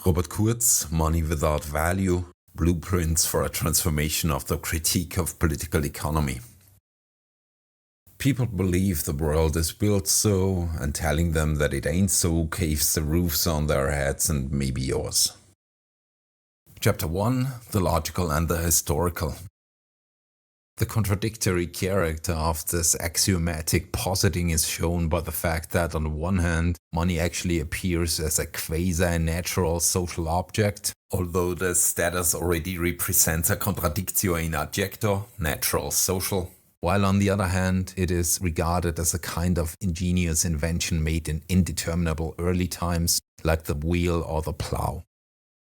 Robert Kurz, Money Without Value, Blueprints for a Transformation of the Critique of Political Economy. People believe the world is built so, and telling them that it ain't so caves the roofs on their heads and maybe yours. Chapter 1. The Logical and the Historical. The contradictory character of this axiomatic positing is shown by the fact that on the one hand, money actually appears as a quasi-natural social object, although the status already represents a contradictio in adjecto, natural social, while on the other hand, it is regarded as a kind of ingenious invention made in indeterminable early times, like the wheel or the plow.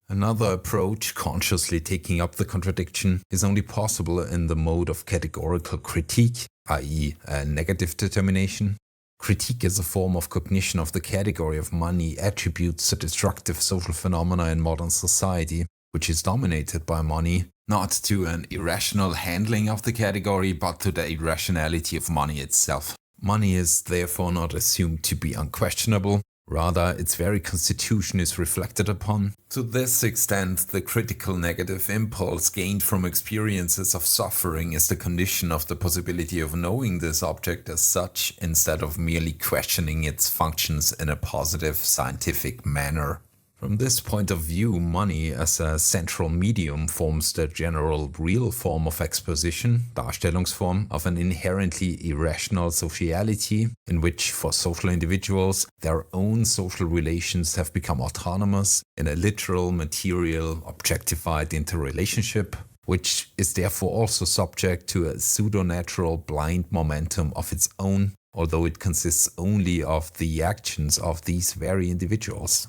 Another approach, consciously taking up the contradiction, is only possible in the mode of categorical critique, i.e. a negative determination. Critique is a form of cognition of the category of money attributes to destructive social phenomena in modern society, which is dominated by money, not to an irrational handling of the category, but to the irrationality of money itself. Money is therefore not assumed to be unquestionable. Rather, its very constitution is reflected upon. To this extent, the critical negative impulse gained from experiences of suffering is the condition of the possibility of knowing this object as such, instead of merely questioning its functions in a positive scientific manner. From this point of view, money as a central medium forms the general real form of exposition, Darstellungsform, of an inherently irrational sociality, in which for social individuals, their own social relations have become autonomous in a literal, material, objectified interrelationship, which is therefore also subject to a pseudo-natural blind momentum of its own, although it consists only of the actions of these very individuals.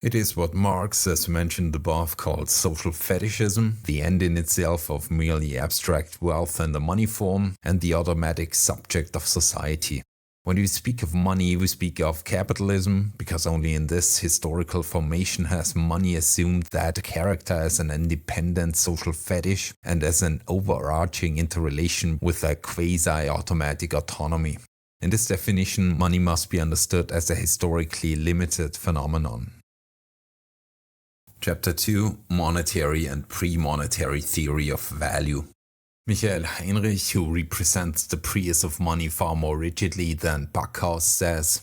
It is what Marx, as mentioned above, calls social fetishism, the end in itself of merely abstract wealth and the money form, and the automatic subject of society. When we speak of money, we speak of capitalism, because only in this historical formation has money assumed that character as an independent social fetish and as an overarching interrelation with a quasi-automatic autonomy. In this definition, money must be understood as a historically limited phenomenon. Chapter 2. Monetary and Pre-Monetary Theory of Value. Michael Heinrich, who represents the prius of money far more rigidly than Backhaus, says,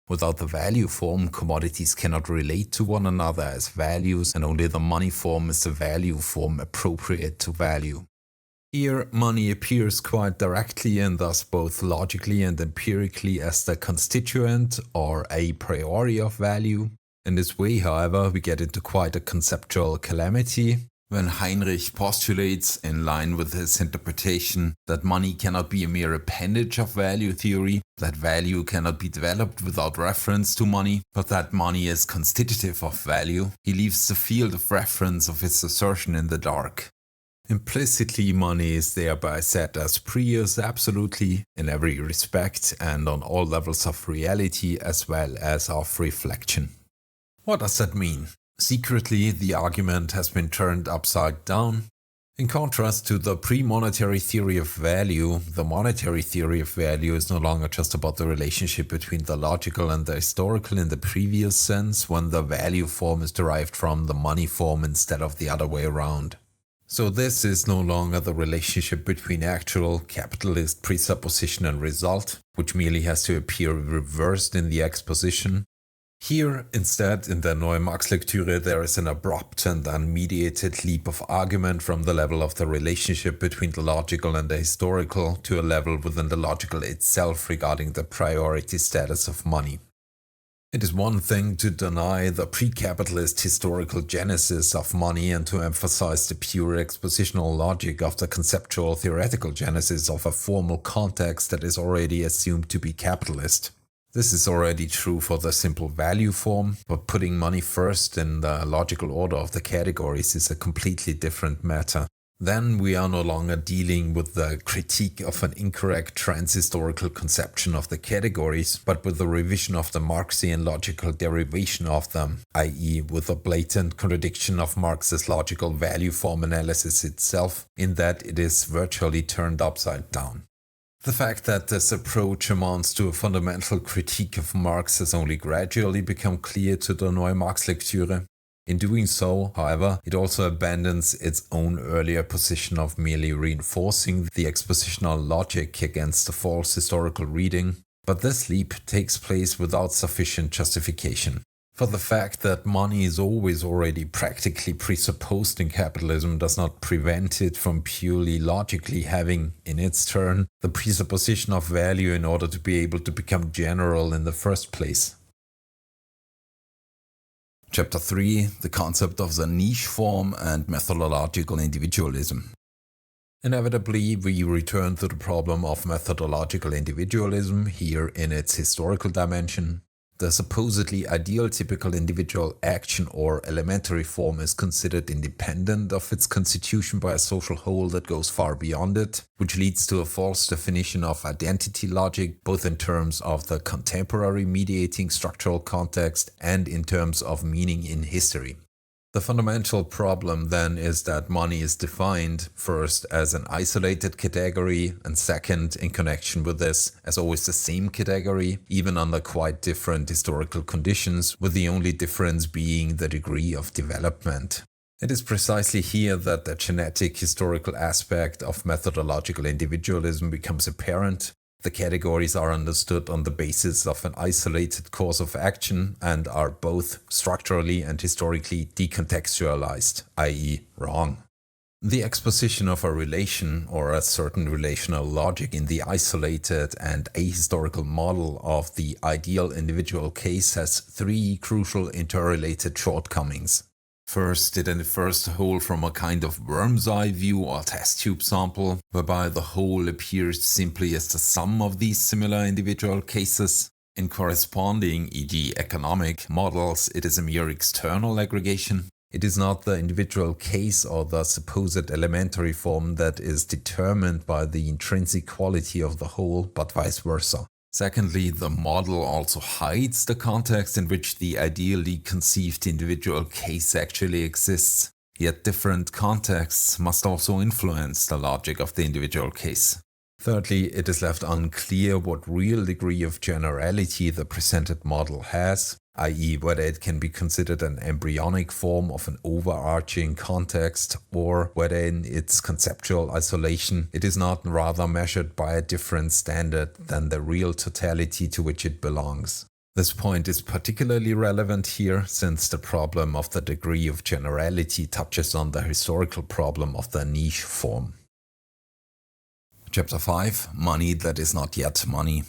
"Without the value form, commodities cannot relate to one another as values, and only the money form is the value form appropriate to value." Here, money appears quite directly and thus both logically and empirically as the constituent or a priori of value. In this way, however, we get into quite a conceptual calamity when Heinrich postulates, in line with his interpretation, that money cannot be a mere appendage of value theory, that value cannot be developed without reference to money, but that money is constitutive of value. He leaves the field of reference of his assertion in the dark. Implicitly, money is thereby set as prius absolutely, in every respect and on all levels of reality as well as of reflection. What does that mean? Secretly, the argument has been turned upside down. In contrast to the pre-monetary theory of value, the monetary theory of value is no longer just about the relationship between the logical and the historical in the previous sense, when the value form is derived from the money form instead of the other way around. So this is no longer the relationship between actual capitalist presupposition and result, which merely has to appear reversed in the exposition. Here, instead, in the Neue Marx-Lektüre, there is an abrupt and unmediated leap of argument from the level of the relationship between the logical and the historical to a level within the logical itself regarding the priority status of money. It is one thing to deny the pre-capitalist historical genesis of money and to emphasize the pure expositional logic of the conceptual theoretical genesis of a formal context that is already assumed to be capitalist. This is already true for the simple value form, but putting money first in the logical order of the categories is a completely different matter. Then we are no longer dealing with the critique of an incorrect transhistorical conception of the categories, but with the revision of the Marxian logical derivation of them, i.e. with a blatant contradiction of Marx's logical value form analysis itself, in that it is virtually turned upside down. The fact that this approach amounts to a fundamental critique of Marx has only gradually become clear to the Neue Marx-Lektüre. In doing so, however, it also abandons its own earlier position of merely reinforcing the expositional logic against the false historical reading, but this leap takes place without sufficient justification. For the fact that money is always already practically presupposed in capitalism does not prevent it from purely logically having, in its turn, the presupposition of value in order to be able to become general in the first place. Chapter 3: The concept of the niche form and methodological individualism. Inevitably, we return to the problem of methodological individualism, here in its historical dimension. The supposedly ideal typical individual action or elementary form is considered independent of its constitution by a social whole that goes far beyond it, which leads to a false definition of identity logic, both in terms of the contemporary mediating structural context and in terms of meaning in history. The fundamental problem then is that money is defined, first as an isolated category, and second, in connection with this, as always the same category, even under quite different historical conditions, with the only difference being the degree of development. It is precisely here that the genetic historical aspect of methodological individualism becomes apparent. The categories are understood on the basis of an isolated course of action and are both structurally and historically decontextualized, i.e. wrong. The exposition of a relation or a certain relational logic in the isolated and ahistorical model of the ideal individual case has three crucial interrelated shortcomings. First, it infers the whole from a kind of worm's eye view or test tube sample, whereby the whole appears simply as the sum of these similar individual cases. In corresponding, e.g. economic, models, it is a mere external aggregation. It is not the individual case or the supposed elementary form that is determined by the intrinsic quality of the whole, but vice versa. Secondly, the model also hides the context in which the ideally conceived individual case actually exists, yet different contexts must also influence the logic of the individual case. Thirdly, it is left unclear what real degree of generality the presented model has, i.e. whether it can be considered an embryonic form of an overarching context, or whether in its conceptual isolation it is not rather measured by a different standard than the real totality to which it belongs. This point is particularly relevant here, since the problem of the degree of generality touches on the historical problem of the niche form. Chapter 5: Money that is not yet money.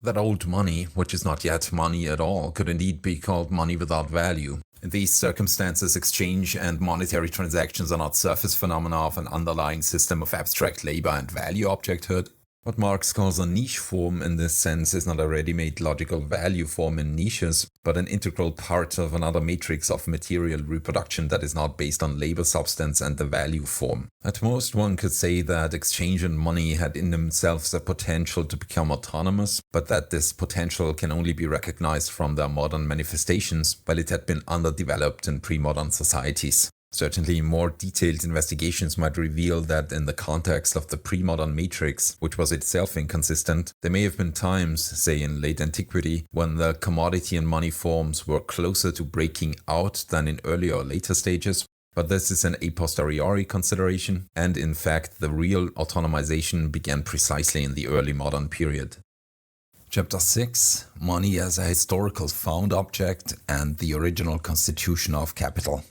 That old money, which is not yet money at all, could indeed be called money without value. In these circumstances, exchange and monetary transactions are not surface phenomena of an underlying system of abstract labor and value objecthood. What Marx calls a niche form in this sense is not a ready-made logical value form in niches, but an integral part of another matrix of material reproduction that is not based on labor substance and the value form. At most, one could say that exchange and money had in themselves the potential to become autonomous, but that this potential can only be recognized from their modern manifestations, while it had been underdeveloped in pre-modern societies. Certainly, more detailed investigations might reveal that in the context of the pre-modern matrix, which was itself inconsistent, there may have been times, say in late antiquity, when the commodity and money forms were closer to breaking out than in earlier or later stages, but this is an a posteriori consideration, and in fact the real autonomization began precisely in the early modern period. Chapter 6: Money as a historical found object and the original constitution of capital.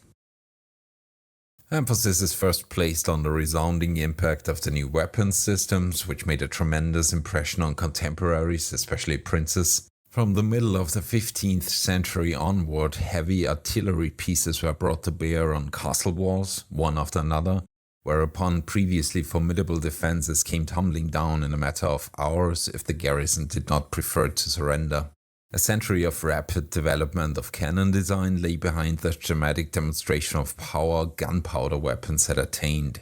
Emphasis is first placed on the resounding impact of the new weapons systems, which made a tremendous impression on contemporaries, especially princes. From the middle of the 15th century onward, heavy artillery pieces were brought to bear on castle walls, one after another, whereupon previously formidable defenses came tumbling down in a matter of hours if the garrison did not prefer to surrender. A century of rapid development of cannon design lay behind the dramatic demonstration of power gunpowder weapons had attained.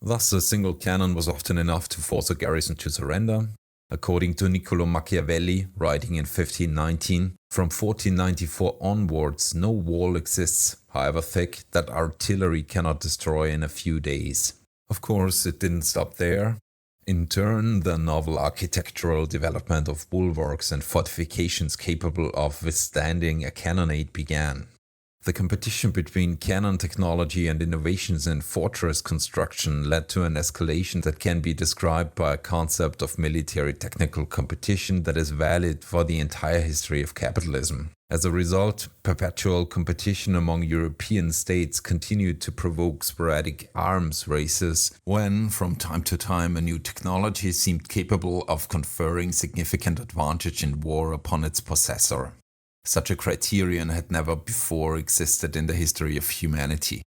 Thus, a single cannon was often enough to force a garrison to surrender. According to Niccolò Machiavelli, writing in 1519, from 1494 onwards, no wall exists, however thick, that artillery cannot destroy in a few days. Of course, it didn't stop there. In turn, the novel architectural development of bulwarks and fortifications capable of withstanding a cannonade began. The competition between cannon technology and innovations in fortress construction led to an escalation that can be described by a concept of military technical competition that is valid for the entire history of capitalism. As a result, perpetual competition among European states continued to provoke sporadic arms races when, from time to time, a new technology seemed capable of conferring significant advantage in war upon its possessor. Such a criterion had never before existed in the history of humanity.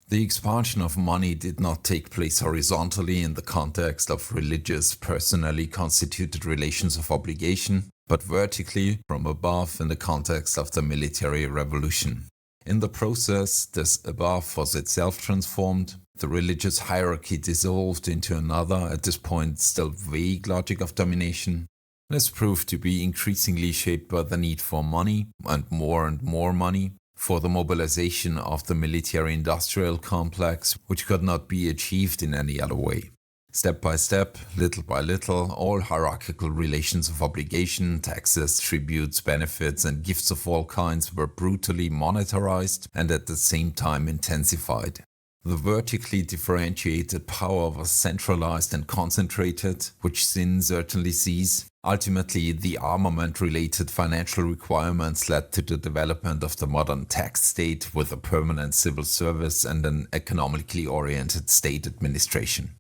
The expansion of money did not take place horizontally in the context of religious, personally constituted relations of obligation, but vertically from above in the context of the military revolution. In the process, this above was itself transformed, the religious hierarchy dissolved into another, at this point still vague logic of domination. This proved to be increasingly shaped by the need for money, and more money, for the mobilization of the military-industrial complex, which could not be achieved in any other way. Step by step, little by little, all hierarchical relations of obligation, taxes, tributes, benefits, and gifts of all kinds were brutally monetarized and at the same time intensified. The vertically differentiated power was centralized and concentrated, which sin certainly sees. Ultimately, the armament-related financial requirements led to the development of the modern tax state with a permanent civil service and an economically oriented state administration.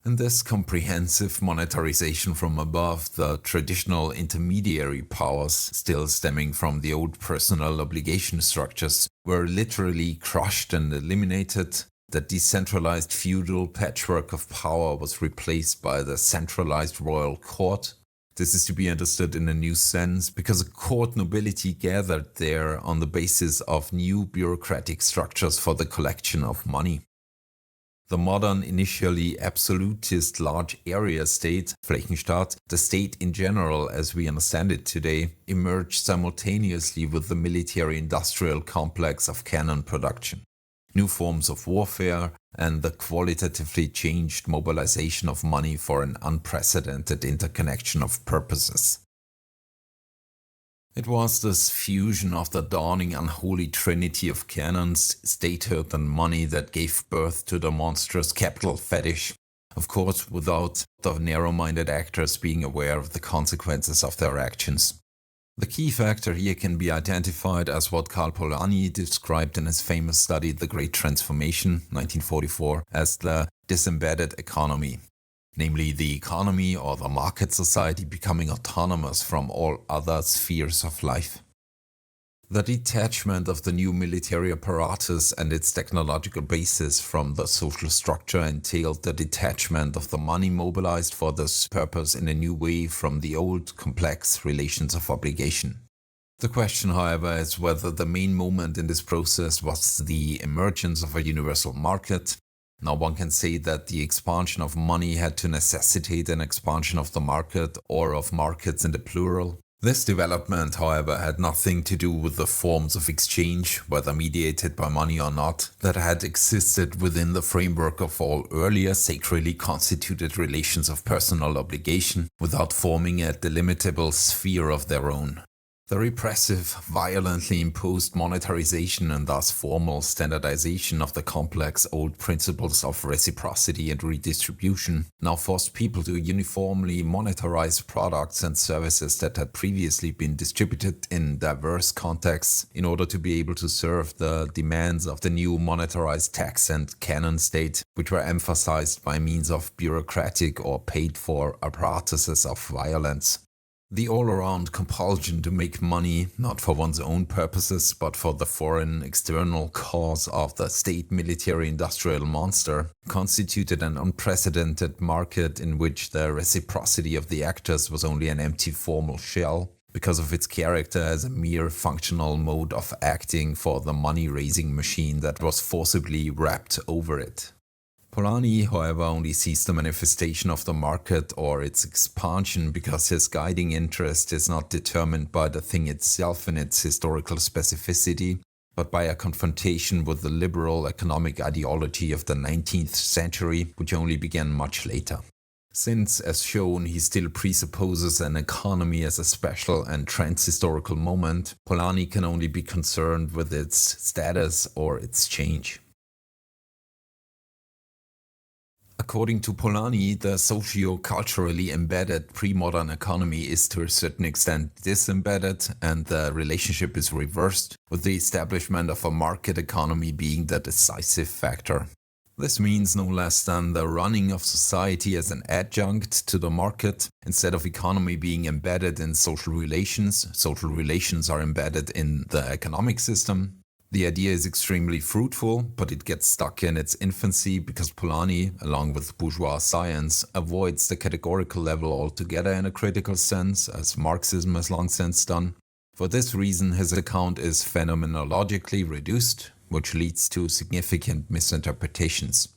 In this comprehensive monetarization from above, the traditional intermediary powers, still stemming from the old personal obligation structures, were literally crushed and eliminated. The decentralized feudal patchwork of power was replaced by the centralized royal court. This is to be understood in a new sense, because a court nobility gathered there on the basis of new bureaucratic structures for the collection of money. The modern, initially absolutist large area state, Flächenstaat, the state in general as we understand it today, emerged simultaneously with the military-industrial complex of cannon production, new forms of warfare, and the qualitatively changed mobilization of money for an unprecedented interconnection of purposes. It was this fusion of the dawning unholy trinity of cannons, statehood and money that gave birth to the monstrous capital fetish, of course without the narrow-minded actors being aware of the consequences of their actions. The key factor here can be identified as what Karl Polanyi described in his famous study The Great Transformation, 1944, as the disembedded economy. Namely the economy or the market society becoming autonomous from all other spheres of life. The detachment of the new military apparatus and its technological basis from the social structure entailed the detachment of the money mobilized for this purpose in a new way from the old, complex relations of obligation. The question, however, is whether the main moment in this process was the emergence of a universal market. Now one can say that the expansion of money had to necessitate an expansion of the market or of markets in the plural. This development, however, had nothing to do with the forms of exchange, whether mediated by money or not, that had existed within the framework of all earlier sacredly constituted relations of personal obligation, without forming a delimitable sphere of their own. The repressive, violently imposed monetarization and thus formal standardization of the complex old principles of reciprocity and redistribution now forced people to uniformly monetarize products and services that had previously been distributed in diverse contexts in order to be able to serve the demands of the new monetarized tax and canon state, which were emphasized by means of bureaucratic or paid-for apparatuses of violence. The all-around compulsion to make money, not for one's own purposes, but for the foreign external cause of the state military-industrial monster, constituted an unprecedented market in which the reciprocity of the actors was only an empty formal shell, because of its character as a mere functional mode of acting for the money-raising machine that was forcibly wrapped over it. Polanyi, however, only sees the manifestation of the market or its expansion because his guiding interest is not determined by the thing itself in its historical specificity, but by a confrontation with the liberal economic ideology of the 19th century, which only began much later. Since, as shown, he still presupposes an economy as a special and trans-historical moment, Polanyi can only be concerned with its status or its change. According to Polanyi, the socio-culturally embedded pre-modern economy is to a certain extent disembedded, and the relationship is reversed, with the establishment of a market economy being the decisive factor. This means no less than the running of society as an adjunct to the market, instead of economy being embedded in social relations. Social relations are embedded in the economic system. The idea is extremely fruitful, but it gets stuck in its infancy because Polanyi, along with bourgeois science, avoids the categorical level altogether in a critical sense, as Marxism has long since done. For this reason, his account is phenomenologically reduced, which leads to significant misinterpretations.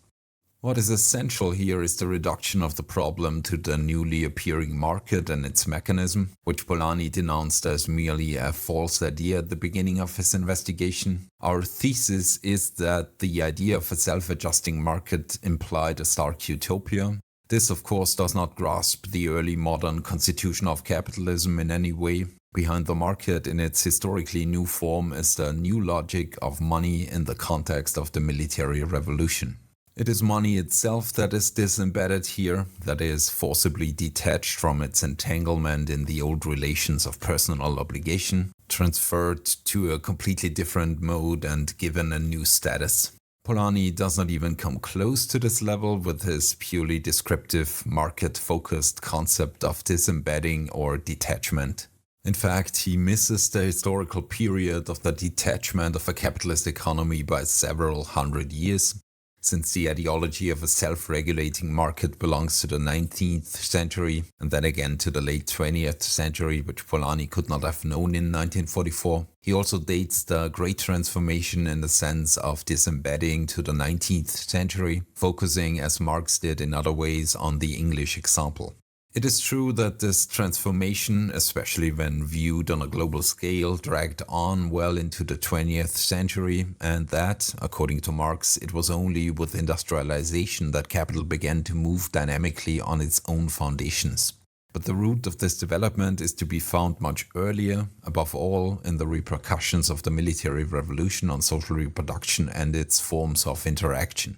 What is essential here is the reduction of the problem to the newly appearing market and its mechanism, which Polanyi denounced as merely a false idea at the beginning of his investigation. Our thesis is that the idea of a self-adjusting market implied a stark utopia. This, of course, does not grasp the early modern constitution of capitalism in any way. Behind the market in its historically new form is the new logic of money in the context of the military revolution. It is money itself that is disembedded here, that is forcibly detached from its entanglement in the old relations of personal obligation, transferred to a completely different mode and given a new status. Polanyi does not even come close to this level with his purely descriptive, market-focused concept of disembedding or detachment. In fact, he misses the historical period of the detachment of a capitalist economy by several hundred years. Since the ideology of a self-regulating market belongs to the 19th century and then again to the late 20th century, which Polanyi could not have known in 1944, he also dates the Great Transformation in the sense of disembedding to the 19th century, focusing, as Marx did in other ways, on the English example. It is true that this transformation, especially when viewed on a global scale, dragged on well into the 20th century, and that, according to Marx, it was only with industrialization that capital began to move dynamically on its own foundations. But the root of this development is to be found much earlier, above all in the repercussions of the military revolution on social reproduction and its forms of interaction.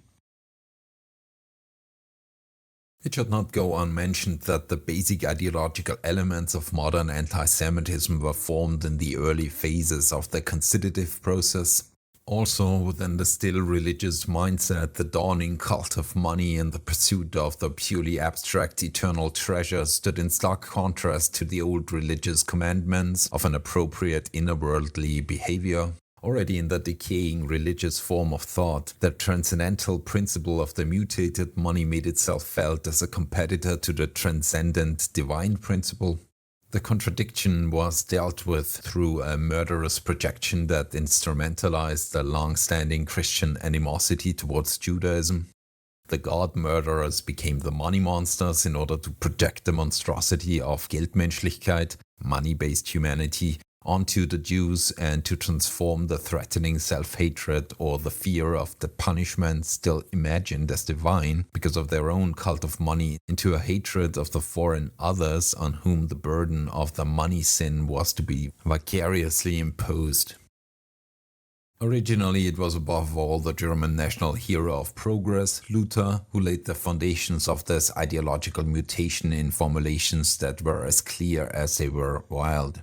It should not go unmentioned that the basic ideological elements of modern anti-Semitism were formed in the early phases of the constitutive process. Also, within the still religious mindset, the dawning cult of money and the pursuit of the purely abstract eternal treasure stood in stark contrast to the old religious commandments of an appropriate inner-worldly behavior. Already in the decaying religious form of thought, the transcendental principle of the mutated money made itself felt as a competitor to the transcendent divine principle. The contradiction was dealt with through a murderous projection that instrumentalized the long-standing Christian animosity towards Judaism. The god murderers became the money monsters in order to project the monstrosity of Geldmenschlichkeit, money-based humanity, onto the Jews and to transform the threatening self-hatred or the fear of the punishment still imagined as divine because of their own cult of money into a hatred of the foreign others on whom the burden of the money sin was to be vicariously imposed. Originally, it was above all the German national hero of progress, Luther, who laid the foundations of this ideological mutation in formulations that were as clear as they were wild.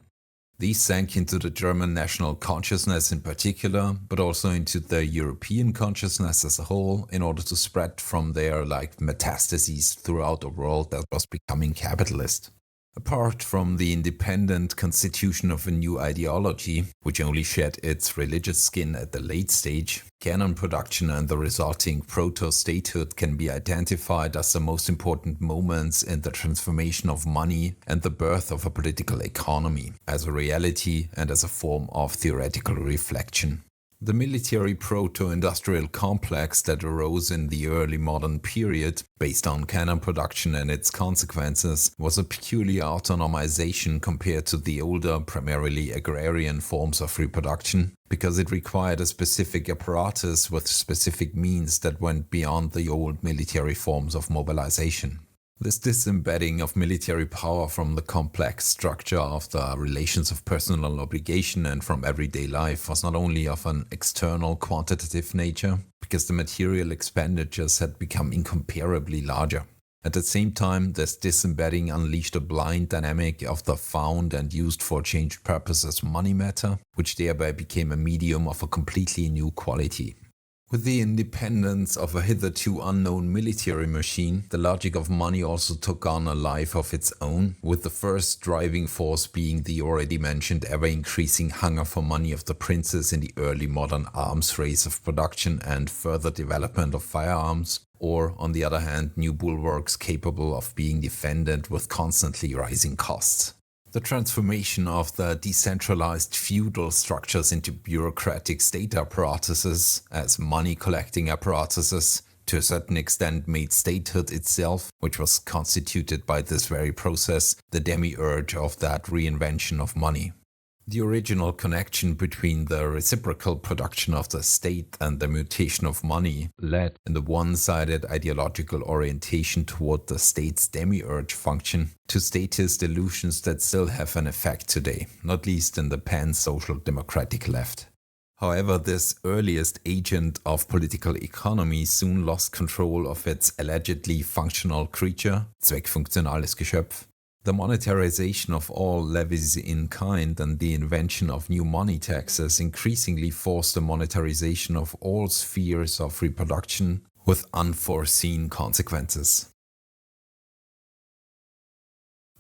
These sank into the German national consciousness in particular, but also into the European consciousness as a whole, in order to spread from there like metastases throughout a world that was becoming capitalist. Apart from the independent constitution of a new ideology, which only shed its religious skin at the late stage, canon production and the resulting proto-statehood can be identified as the most important moments in the transformation of money and the birth of a political economy, as a reality and as a form of theoretical reflection. The military proto-industrial complex that arose in the early modern period, based on cannon production and its consequences, was a peculiar autonomization compared to the older, primarily agrarian forms of reproduction, because it required a specific apparatus with specific means that went beyond the old military forms of mobilization. This disembedding of military power from the complex structure of the relations of personal obligation and from everyday life was not only of an external quantitative nature, because the material expenditures had become incomparably larger. At the same time, this disembedding unleashed a blind dynamic of the found and used for changed purposes money matter, which thereby became a medium of a completely new quality. With the independence of a hitherto unknown military machine, the logic of money also took on a life of its own, with the first driving force being the already mentioned ever-increasing hunger for money of the princes in the early modern arms race of production and further development of firearms, or, on the other hand, new bulwarks capable of being defended with constantly rising costs. The transformation of the decentralized feudal structures into bureaucratic state apparatuses as money-collecting apparatuses to a certain extent made statehood itself, which was constituted by this very process, the demiurge of that reinvention of money. The original connection between the reciprocal production of the state and the mutation of money led, in the one-sided ideological orientation toward the state's demiurge function, to statist delusions that still have an effect today, not least in the pan-social democratic left. However, this earliest agent of political economy soon lost control of its allegedly functional creature, zweckfunktionales Geschöpf. The monetarization of all levies in kind and the invention of new money taxes increasingly forced the monetarization of all spheres of reproduction with unforeseen consequences.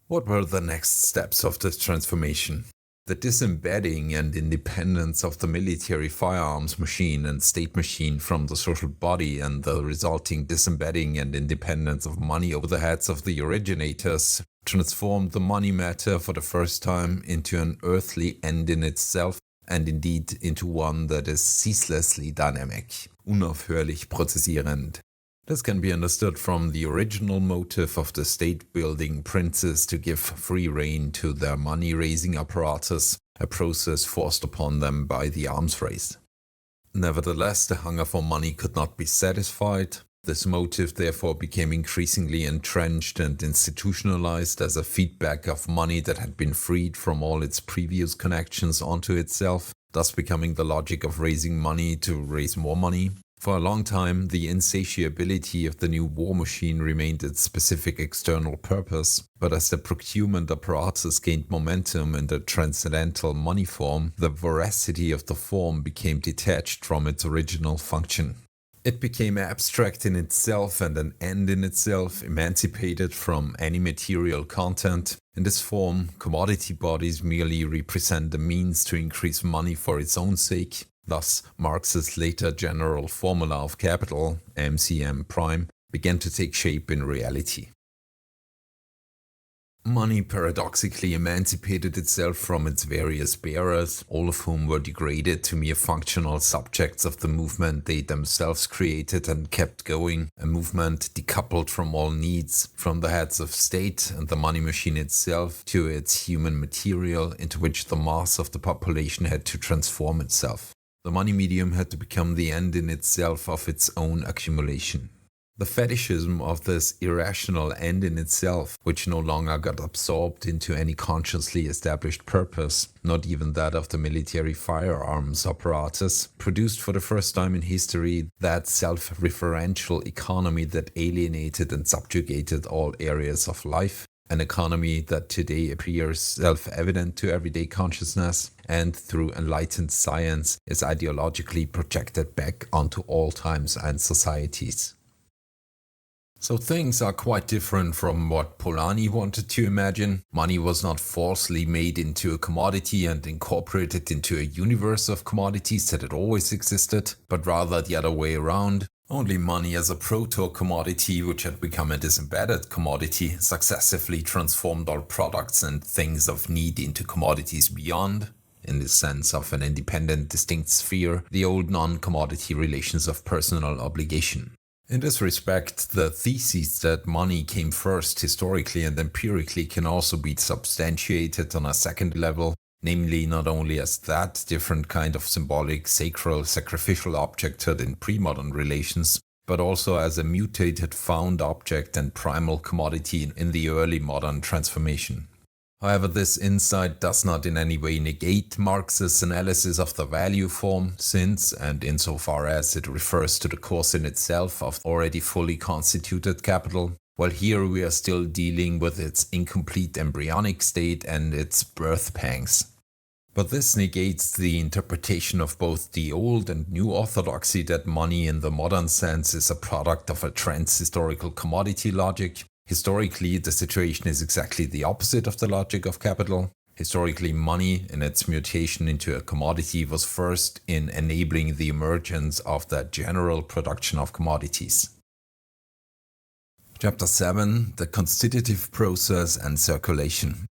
What were the next steps of this transformation? The disembedding and independence of the military firearms machine and state machine from the social body and the resulting disembedding and independence of money over the heads of the originators transformed the money matter for the first time into an earthly end in itself and indeed into one that is ceaselessly dynamic, unaufhörlich prozessierend. This can be understood from the original motive of the state-building princes to give free rein to their money-raising apparatus, a process forced upon them by the arms race. Nevertheless, the hunger for money could not be satisfied. This motive therefore became increasingly entrenched and institutionalized as a feedback of money that had been freed from all its previous connections onto itself, thus becoming the logic of raising money to raise more money. For a long time, the insatiability of the new war machine remained its specific external purpose, but as the procurement apparatus gained momentum in the transcendental money form, the voracity of the form became detached from its original function. It became abstract in itself and an end in itself, emancipated from any material content. In this form, commodity bodies merely represent the means to increase money for its own sake. Thus, Marx's later general formula of capital, MCM prime, began to take shape in reality. Money paradoxically emancipated itself from its various bearers, all of whom were degraded to mere functional subjects of the movement they themselves created and kept going, a movement decoupled from all needs, from the heads of state and the money machine itself to its human material into which the mass of the population had to transform itself. The money medium had to become the end in itself of its own accumulation. The fetishism of this irrational end in itself, which no longer got absorbed into any consciously established purpose, not even that of the military firearms apparatus, produced for the first time in history that self-referential economy that alienated and subjugated all areas of life, an economy that today appears self-evident to everyday consciousness and through enlightened science is ideologically projected back onto all times and societies. So things are quite different from what Polanyi wanted to imagine. Money was not falsely made into a commodity and incorporated into a universe of commodities that had always existed, but rather the other way around. Only money as a proto-commodity, which had become a disembedded commodity, successively transformed all products and things of need into commodities beyond, in the sense of an independent, distinct sphere, the old non-commodity relations of personal obligation. In this respect, the thesis that money came first historically and empirically can also be substantiated on a second level, namely not only as that different kind of symbolic, sacral, sacrificial object had in pre-modern relations, but also as a mutated found object and primal commodity in the early modern transformation. However, this insight does not in any way negate Marx's analysis of the value form, since, and insofar as it refers to the course in itself of already fully constituted capital, while here we are still dealing with its incomplete embryonic state and its birth pangs. But this negates the interpretation of both the old and new orthodoxy that money in the modern sense is a product of a trans-historical commodity logic. Historically, the situation is exactly the opposite of the logic of capital. Historically, money, in its mutation into a commodity, was first in enabling the emergence of the general production of commodities. Chapter 7. The Constitutive Process and Circulation.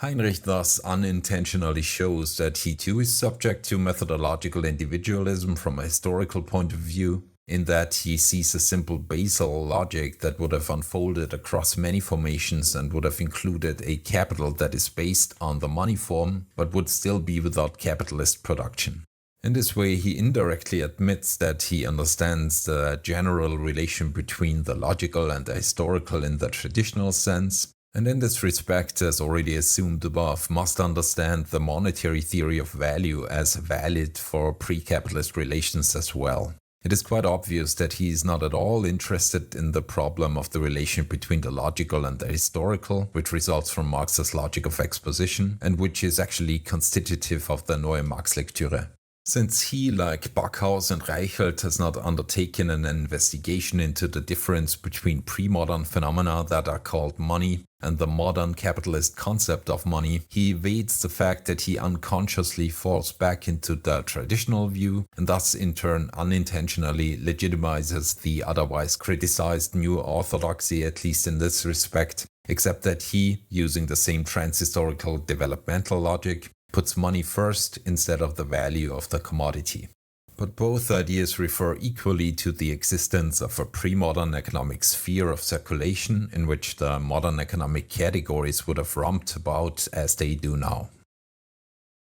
Heinrich thus unintentionally shows that he too is subject to methodological individualism from a historical point of view, in that he sees a simple basal logic that would have unfolded across many formations and would have included a capital that is based on the money form, but would still be without capitalist production. In this way, he indirectly admits that he understands the general relation between the logical and the historical in the traditional sense, and in this respect, as already assumed above, must understand the monetary theory of value as valid for pre-capitalist relations as well. It is quite obvious that he is not at all interested in the problem of the relation between the logical and the historical, which results from Marx's logic of exposition, and which is actually constitutive of the Neue Marx-Lektüre. Since he, like Backhaus and Reichelt, has not undertaken an investigation into the difference between pre-modern phenomena that are called money and the modern capitalist concept of money, he evades the fact that he unconsciously falls back into the traditional view and thus in turn unintentionally legitimizes the otherwise criticized new orthodoxy, at least in this respect, except that he, using the same trans-historical developmental logic, puts money first instead of the value of the commodity. But both ideas refer equally to the existence of a pre-modern economic sphere of circulation in which the modern economic categories would have romped about as they do now.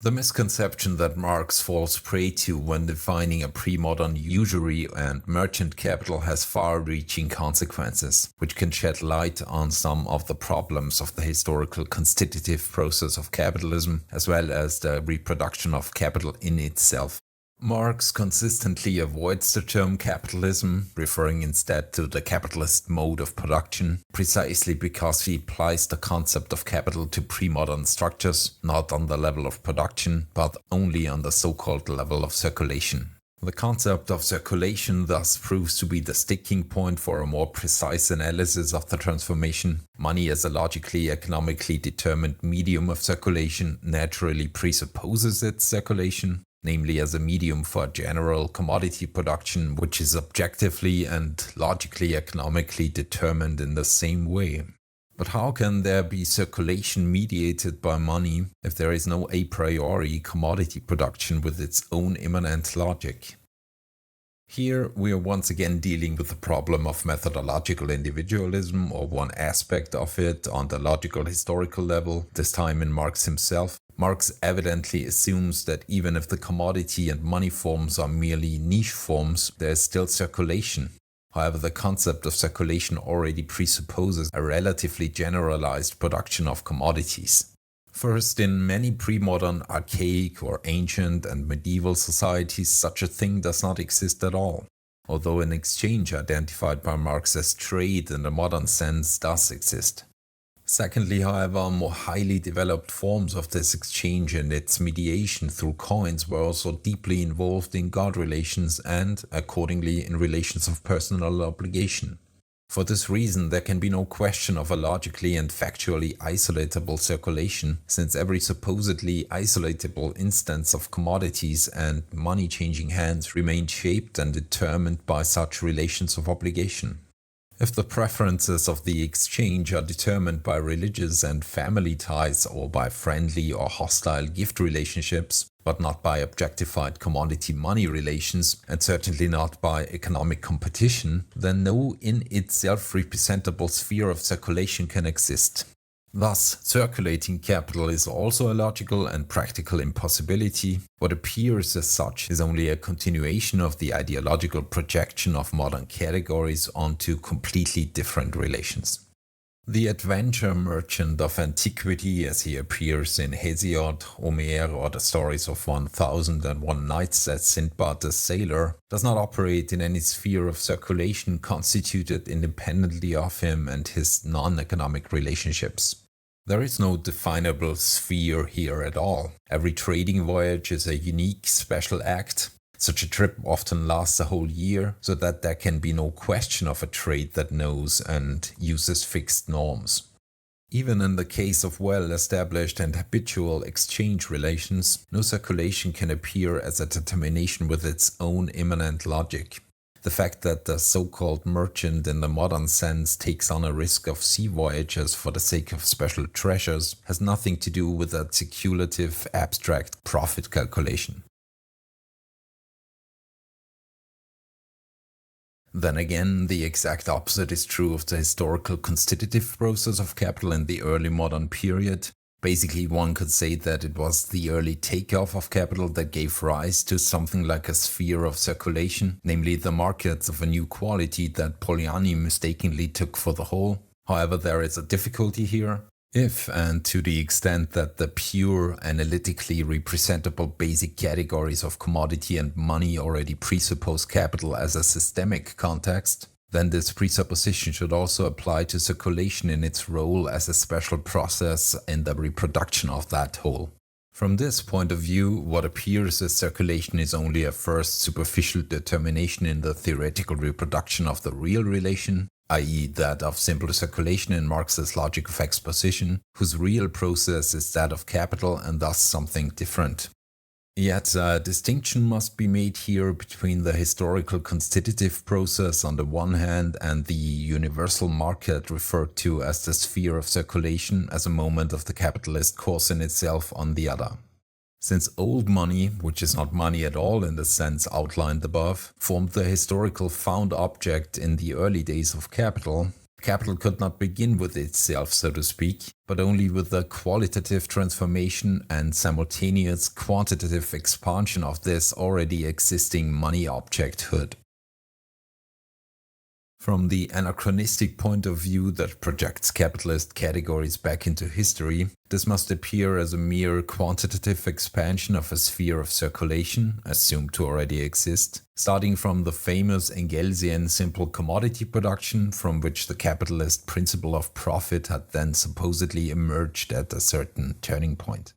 The misconception that Marx falls prey to when defining a pre-modern usury and merchant capital has far-reaching consequences, which can shed light on some of the problems of the historical constitutive process of capitalism, as well as the reproduction of capital in itself. Marx consistently avoids the term capitalism, referring instead to the capitalist mode of production, precisely because he applies the concept of capital to pre-modern structures, not on the level of production, but only on the so-called level of circulation. The concept of circulation thus proves to be the sticking point for a more precise analysis of the transformation. Money as a logically, economically determined medium of circulation naturally presupposes its circulation, namely as a medium for general commodity production, which is objectively and logically economically determined in the same way. But how can there be circulation mediated by money if there is no a priori commodity production with its own immanent logic? Here we are once again dealing with the problem of methodological individualism, or one aspect of it on the logical historical level, this time in Marx himself. Marx evidently assumes that even if the commodity and money forms are merely niche forms, there is still circulation. However, the concept of circulation already presupposes a relatively generalized production of commodities. First, in many pre-modern, archaic or ancient and medieval societies, such a thing does not exist at all, although an exchange identified by Marx as trade in the modern sense does exist. Secondly, however, more highly developed forms of this exchange and its mediation through coins were also deeply involved in god relations and, accordingly, in relations of personal obligation. For this reason, there can be no question of a logically and factually isolatable circulation, since every supposedly isolatable instance of commodities and money changing hands remained shaped and determined by such relations of obligation. If the preferences of the exchange are determined by religious and family ties or by friendly or hostile gift relationships, but not by objectified commodity-money relations, and certainly not by economic competition, then no in itself representable sphere of circulation can exist. Thus, circulating capital is also a logical and practical impossibility. What appears as such is only a continuation of the ideological projection of modern categories onto completely different relations. The adventure merchant of antiquity, as he appears in Hesiod, Homer, or the stories of 1001 Nights as Sindbad the Sailor, does not operate in any sphere of circulation constituted independently of him and his non-economic relationships. There is no definable sphere here at all. Every trading voyage is a unique, special act. Such a trip often lasts a whole year, so that there can be no question of a trade that knows and uses fixed norms. Even in the case of well-established and habitual exchange relations, no circulation can appear as a determination with its own immanent logic. The fact that the so-called merchant in the modern sense takes on a risk of sea voyages for the sake of special treasures has nothing to do with that speculative, abstract profit calculation. Then again, the exact opposite is true of the historical constitutive process of capital in the early modern period. Basically, one could say that it was the early takeoff of capital that gave rise to something like a sphere of circulation, namely the markets of a new quality that Polanyi mistakenly took for the whole. However, there is a difficulty here. If, and to the extent that the pure, analytically representable basic categories of commodity and money already presuppose capital as a systemic context, then this presupposition should also apply to circulation in its role as a special process in the reproduction of that whole. From this point of view, what appears as circulation is only a first superficial determination in the theoretical reproduction of the real relation, i.e. that of simple circulation in Marx's logic of exposition, whose real process is that of capital and thus something different. Yet a distinction must be made here between the historical constitutive process on the one hand and the universal market referred to as the sphere of circulation as a moment of the capitalist course in itself on the other. Since old money, which is not money at all in the sense outlined above, formed the historical found object in the early days of capital, capital could not begin with itself, so to speak, but only with the qualitative transformation and simultaneous quantitative expansion of this already existing money objecthood. From the anachronistic point of view that projects capitalist categories back into history, this must appear as a mere quantitative expansion of a sphere of circulation, assumed to already exist, starting from the famous Engelsian simple commodity production from which the capitalist principle of profit had then supposedly emerged at a certain turning point.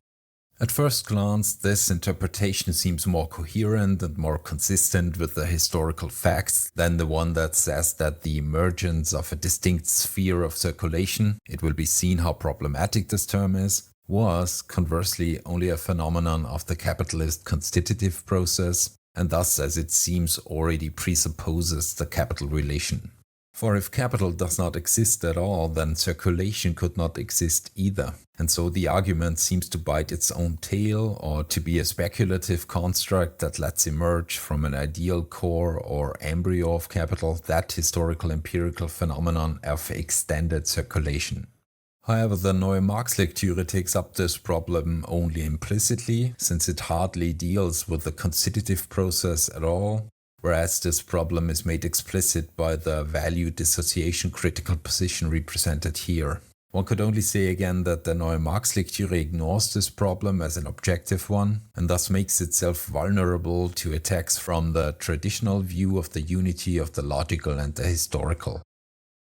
At first glance, this interpretation seems more coherent and more consistent with the historical facts than the one that says that the emergence of a distinct sphere of circulation, it will be seen how problematic this term is, was, conversely, only a phenomenon of the capitalist constitutive process, and thus, as it seems, already presupposes the capital relation. For if capital does not exist at all, then circulation could not exist either. And so the argument seems to bite its own tail, or to be a speculative construct that lets emerge from an ideal core or embryo of capital that historical empirical phenomenon of extended circulation. However, the Neue Marx-Lektüre takes up this problem only implicitly, since it hardly deals with the constitutive process at all, whereas this problem is made explicit by the value dissociation critical position represented here. One could only say again that the Neue Marx-Lektüre ignores this problem as an objective one, and thus makes itself vulnerable to attacks from the traditional view of the unity of the logical and the historical.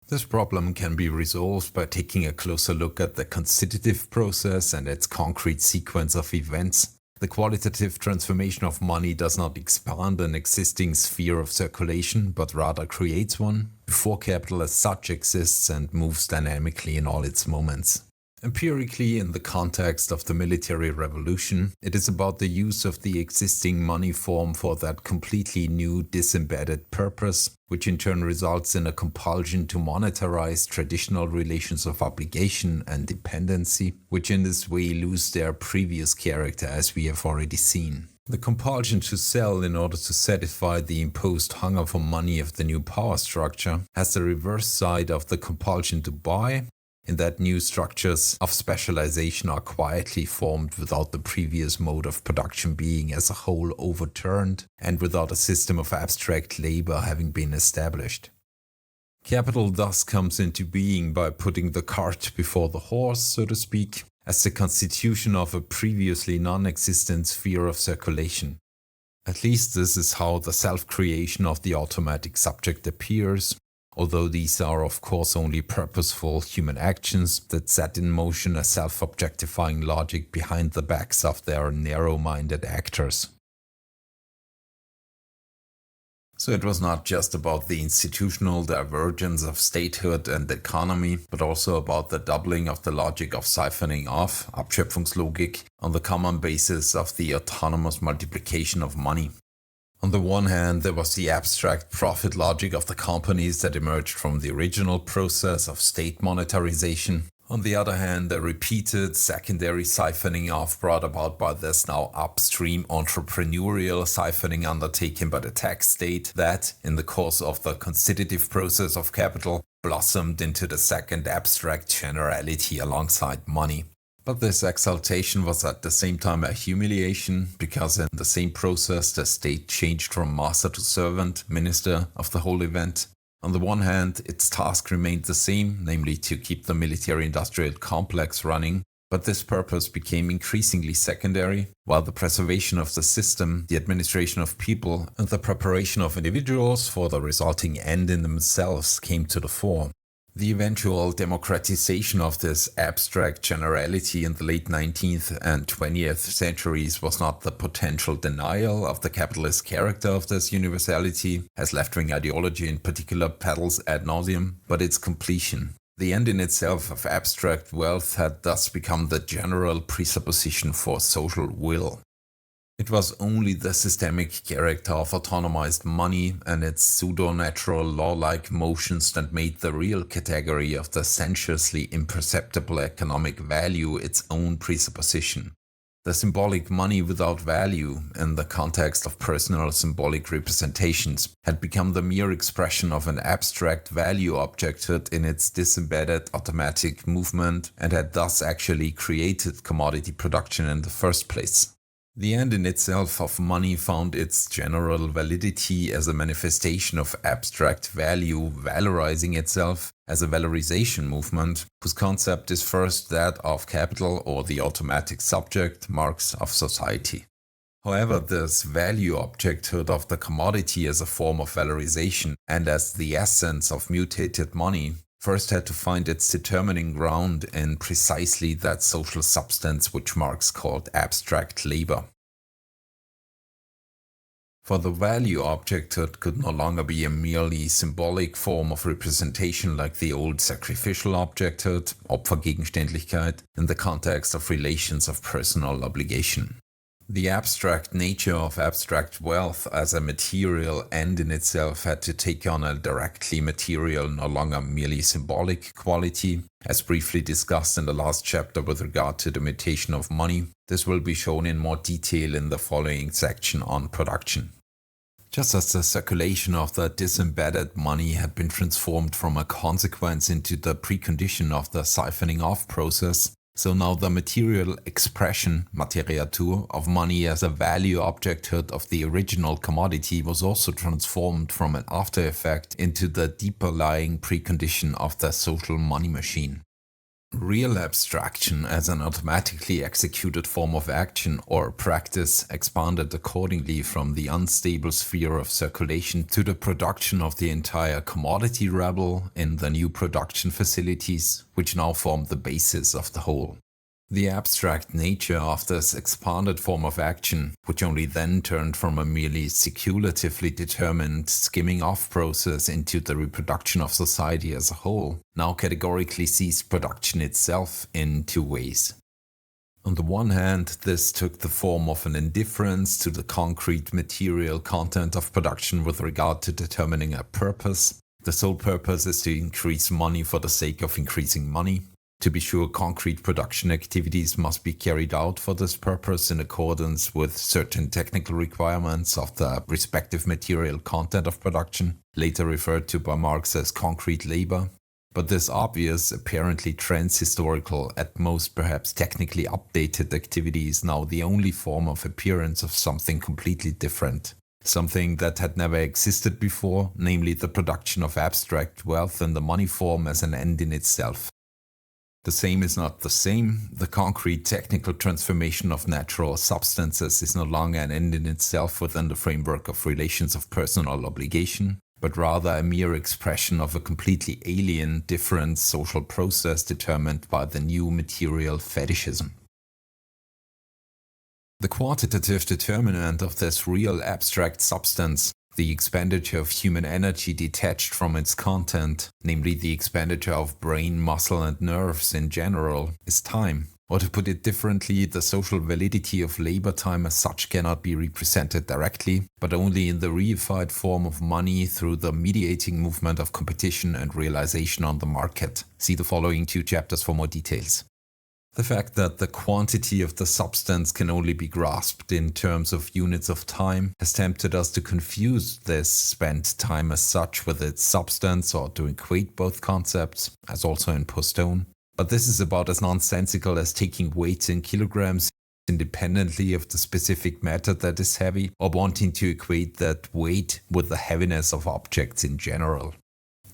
This problem can be resolved by taking a closer look at the constitutive process and its concrete sequence of events. The qualitative transformation of money does not expand an existing sphere of circulation, but rather creates one, before capital as such exists and moves dynamically in all its moments. Empirically, in the context of the military revolution, it is about the use of the existing money form for that completely new disembedded purpose, which in turn results in a compulsion to monetarize traditional relations of obligation and dependency, which in this way lose their previous character, as we have already seen. The compulsion to sell in order to satisfy the imposed hunger for money of the new power structure has the reverse side of the compulsion to buy, in that new structures of specialization are quietly formed without the previous mode of production being as a whole overturned and without a system of abstract labor having been established. Capital thus comes into being by putting the cart before the horse, so to speak, as the constitution of a previously non-existent sphere of circulation. At least this is how the self-creation of the automatic subject appears, although these are of course only purposeful human actions that set in motion a self-objectifying logic behind the backs of their narrow-minded actors. So it was not just about the institutional divergence of statehood and economy, but also about the doubling of the logic of siphoning off, Abschöpfungslogik, on the common basis of the autonomous multiplication of money. On the one hand, there was the abstract profit logic of the companies that emerged from the original process of state monetarization. On the other hand, a repeated secondary siphoning off brought about by this now upstream entrepreneurial siphoning undertaken by the tax state that, in the course of the constitutive process of capital, blossomed into the second abstract generality alongside money. But this exaltation was at the same time a humiliation, because in the same process the state changed from master to servant, minister of the whole event. On the one hand, its task remained the same, namely to keep the military-industrial complex running, but this purpose became increasingly secondary, while the preservation of the system, the administration of people, and the preparation of individuals for the resulting end in themselves came to the fore. The eventual democratization of this abstract generality in the late 19th and 20th centuries was not the potential denial of the capitalist character of this universality, as left-wing ideology in particular peddles ad nauseum, but its completion. The end in itself of abstract wealth had thus become the general presupposition for social will. It was only the systemic character of autonomized money and its pseudo-natural law-like motions that made the real category of the sensuously imperceptible economic value its own presupposition. The symbolic money without value, in the context of personal symbolic representations, had become the mere expression of an abstract value objected in its disembedded automatic movement and had thus actually created commodity production in the first place. The end in itself of money found its general validity as a manifestation of abstract value valorizing itself as a valorization movement, whose concept is first that of capital or the automatic subject, marks of society. However, this value objecthood of the commodity as a form of valorization and as the essence of mutated money first had to find its determining ground in precisely that social substance which Marx called abstract labor. For the value objecthood could no longer be a merely symbolic form of representation like the old sacrificial objecthood, Opfergegenständlichkeit, in the context of relations of personal obligation. The abstract nature of abstract wealth as a material end in itself had to take on a directly material, no longer merely symbolic quality, as briefly discussed in the last chapter with regard to the mutation of money. This will be shown in more detail in the following section on production. Just as the circulation of the disembedded money had been transformed from a consequence into the precondition of the siphoning off process, so now the material expression, Materiatur, of money as a value objecthood of the original commodity was also transformed from an after effect into the deeper lying precondition of the social money machine. Real abstraction as an automatically executed form of action or practice expanded accordingly from the unstable sphere of circulation to the production of the entire commodity rabble in the new production facilities, which now form the basis of the whole. The abstract nature of this expanded form of action, which only then turned from a merely speculatively determined skimming off process into the reproduction of society as a whole, now categorically seized production itself in two ways. On the one hand, this took the form of an indifference to the concrete material content of production with regard to determining a purpose. The sole purpose is to increase money for the sake of increasing money. To be sure, concrete production activities must be carried out for this purpose in accordance with certain technical requirements of the respective material content of production, later referred to by Marx as concrete labor. But this obvious, apparently trans-historical, at most perhaps technically updated activity is now the only form of appearance of something completely different. Something that had never existed before, namely the production of abstract wealth in the money form as an end in itself. The same is not the same. The concrete technical transformation of natural substances is no longer an end in itself within the framework of relations of personal obligation, but rather a mere expression of a completely alien, different social process determined by the new material fetishism. The quantitative determinant of this real abstract substance, the expenditure of human energy detached from its content, namely the expenditure of brain, muscle and nerves in general, is time. Or to put it differently, the social validity of labor time as such cannot be represented directly, but only in the reified form of money through the mediating movement of competition and realization on the market. See the following 2 chapters for more details. The fact that the quantity of the substance can only be grasped in terms of units of time has tempted us to confuse this spent time as such with its substance, or to equate both concepts, as also in Postone. But this is about as nonsensical as taking weights in kilograms independently of the specific matter that is heavy, or wanting to equate that weight with the heaviness of objects in general.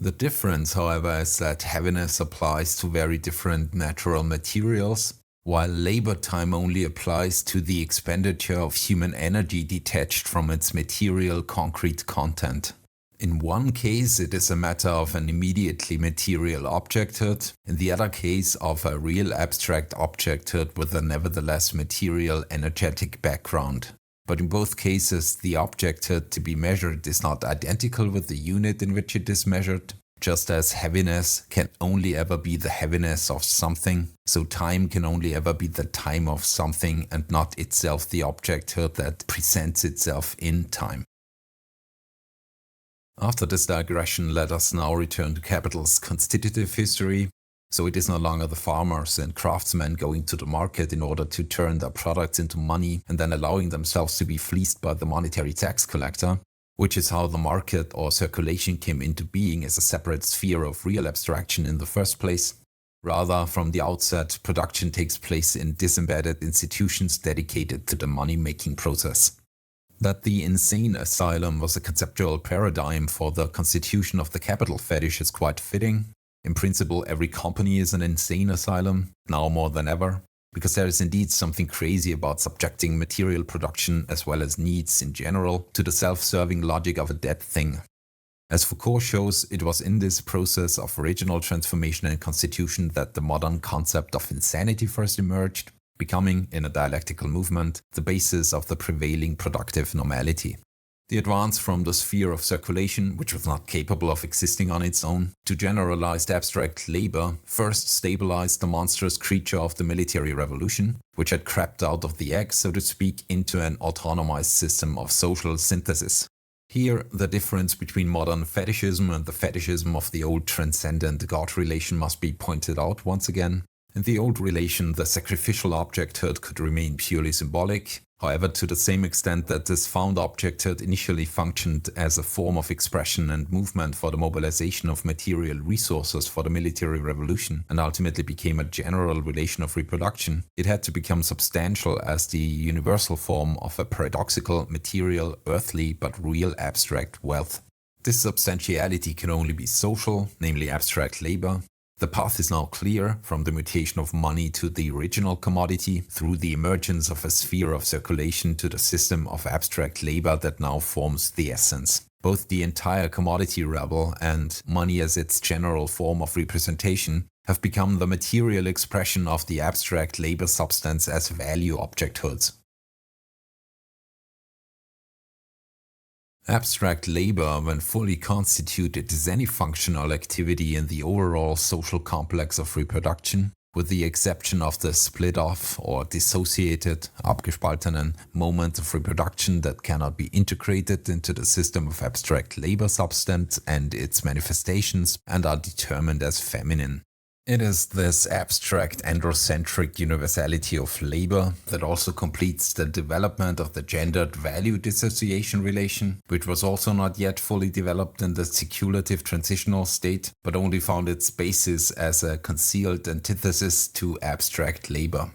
The difference, however, is that heaviness applies to very different natural materials, while labor time only applies to the expenditure of human energy detached from its material concrete content. In one case, it is a matter of an immediately material objecthood, in the other case of a real abstract objecthood with a nevertheless material energetic background. But in both cases, the objecthood to be measured is not identical with the unit in which it is measured. Just as heaviness can only ever be the heaviness of something, so time can only ever be the time of something and not itself the objecthood that presents itself in time. After this digression, let us now return to capital's constitutive history. So it is no longer the farmers and craftsmen going to the market in order to turn their products into money and then allowing themselves to be fleeced by the monetary tax collector, which is how the market or circulation came into being as a separate sphere of real abstraction in the first place. Rather, from the outset, production takes place in disembedded institutions dedicated to the money-making process. That the insane asylum was a conceptual paradigm for the constitution of the capital fetish is quite fitting. In principle, every company is an insane asylum, now more than ever, because there is indeed something crazy about subjecting material production as well as needs in general to the self-serving logic of a dead thing. As Foucault shows, it was in this process of original transformation and constitution that the modern concept of insanity first emerged, becoming, in a dialectical movement, the basis of the prevailing productive normality. The advance from the sphere of circulation, which was not capable of existing on its own, to generalized abstract labor first stabilized the monstrous creature of the military revolution, which had crept out of the egg, so to speak, into an autonomized system of social synthesis. Here, the difference between modern fetishism and the fetishism of the old transcendent God relation must be pointed out once again. In the old relation, the sacrificial objecthood could remain purely symbolic, however to the same extent that this found objecthood initially functioned as a form of expression and movement for the mobilization of material resources for the military revolution and ultimately became a general relation of reproduction, it had to become substantial as the universal form of a paradoxical, material, earthly but real abstract wealth. This substantiality can only be social, namely abstract labor. The path is now clear, from the mutation of money to the original commodity, through the emergence of a sphere of circulation to the system of abstract labor that now forms the essence. Both the entire commodity rebel and money as its general form of representation have become the material expression of the abstract labor substance as value objecthoods. Abstract labor, when fully constituted, is any functional activity in the overall social complex of reproduction, with the exception of the split-off or dissociated, abgespaltenen moments of reproduction that cannot be integrated into the system of abstract labor substance and its manifestations and are determined as feminine. It is this abstract androcentric universality of labor that also completes the development of the gendered value dissociation relation, which was also not yet fully developed in the speculative transitional state, but only found its basis as a concealed antithesis to abstract labor.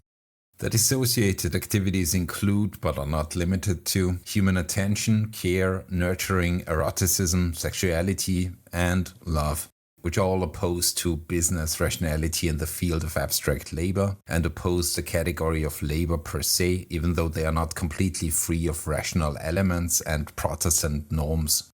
The dissociated activities include, but are not limited to, human attention, care, nurturing, eroticism, sexuality, and love, which are all opposed to business rationality in the field of abstract labor, and oppose the category of labor per se, even though they are not completely free of rational elements and Protestant norms.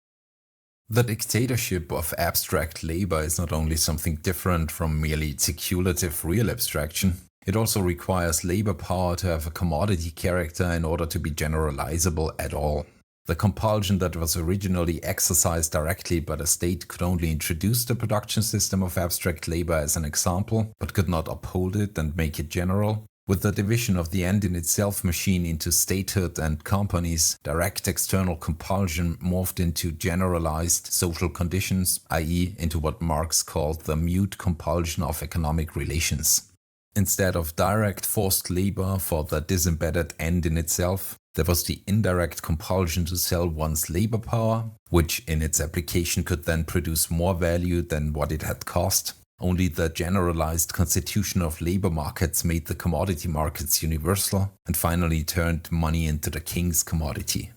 The dictatorship of abstract labor is not only something different from merely speculative real abstraction, it also requires labor power to have a commodity character in order to be generalizable at all. The compulsion that was originally exercised directly by the state could only introduce the production system of abstract labor as an example, but could not uphold it and make it general. With the division of the end-in-itself machine into statehood and companies, direct external compulsion morphed into generalized social conditions, i.e. into what Marx called the mute compulsion of economic relations. Instead of direct forced labor for the disembedded end in itself, there was the indirect compulsion to sell one's labor power, which in its application could then produce more value than what it had cost. Only the generalized constitution of labor markets made the commodity markets universal and finally turned money into the king's commodity.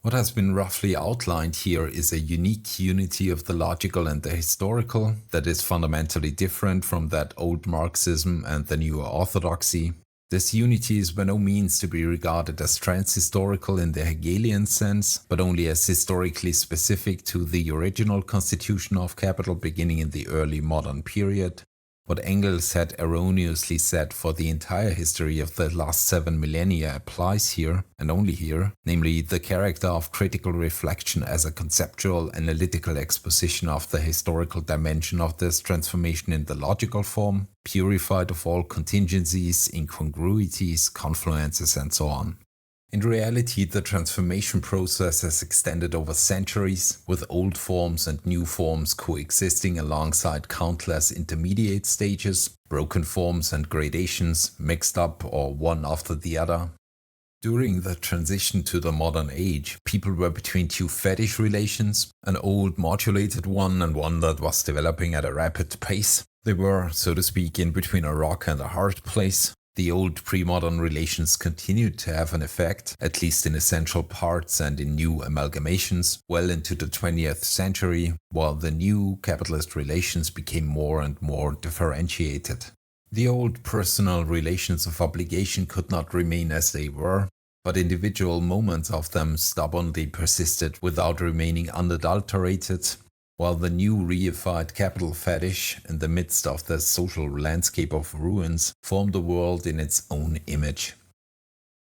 What has been roughly outlined here is a unique unity of the logical and the historical that is fundamentally different from that old Marxism and the newer orthodoxy. This unity is by no means to be regarded as transhistorical in the Hegelian sense, but only as historically specific to the original constitution of capital beginning in the early modern period. What Engels had erroneously said for the entire history of the last 7 millennia applies here, and only here, namely the character of critical reflection as a conceptual, analytical exposition of the historical dimension of this transformation in the logical form, purified of all contingencies, incongruities, confluences, and so on. In reality, the transformation process has extended over centuries, with old forms and new forms coexisting alongside countless intermediate stages, broken forms and gradations mixed up or one after the other. During the transition to the modern age, people were between two fetish relations, an old modulated one and one that was developing at a rapid pace. They were, so to speak, in between a rock and a hard place. The old pre-modern relations continued to have an effect, at least in essential parts and in new amalgamations, well into the 20th century, while the new capitalist relations became more and more differentiated. The old personal relations of obligation could not remain as they were, but individual moments of them stubbornly persisted without remaining unadulterated, while the new reified capital fetish, in the midst of the social landscape of ruins, formed a world in its own image.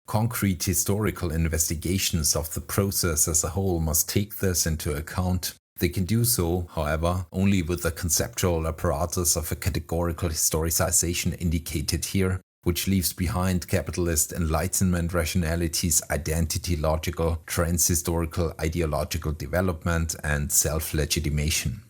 Concrete historical investigations of the process as a whole must take this into account. They can do so, however, only with the conceptual apparatus of a categorical historicization indicated here, which leaves behind capitalist Enlightenment rationality's identity-logical, trans-historical ideological development and self-legitimation.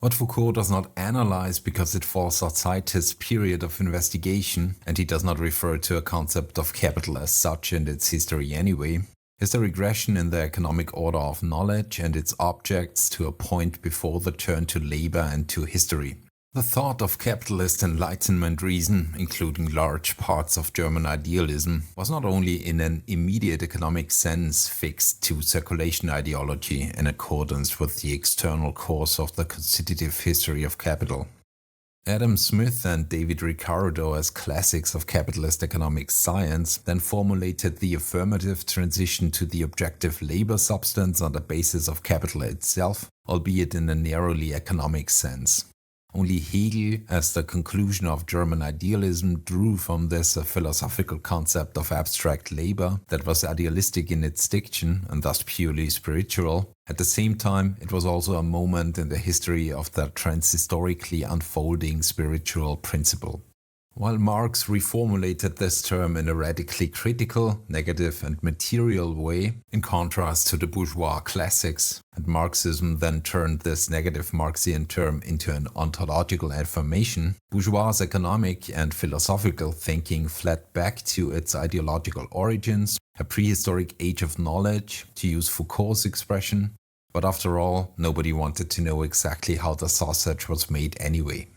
What Foucault does not analyze because it falls outside his period of investigation, and he does not refer to a concept of capital as such in its history anyway, is the regression in the economic order of knowledge and its objects to a point before the turn to labor and to history. The thought of capitalist Enlightenment reason, including large parts of German idealism, was not only in an immediate economic sense fixed to circulation ideology in accordance with the external course of the constitutive history of capital. Adam Smith and David Ricardo, as classics of capitalist economic science, then formulated the affirmative transition to the objective labor substance on the basis of capital itself, albeit in a narrowly economic sense. Only Hegel, as the conclusion of German idealism, drew from this a philosophical concept of abstract labor that was idealistic in its diction and thus purely spiritual. At the same time, it was also a moment in the history of the transhistorically unfolding spiritual principle. While Marx reformulated this term in a radically critical, negative and material way, in contrast to the bourgeois classics, and Marxism then turned this negative Marxian term into an ontological affirmation, bourgeois economic and philosophical thinking fled back to its ideological origins, a prehistoric age of knowledge, to use Foucault's expression. But after all, nobody wanted to know exactly how the sausage was made anyway.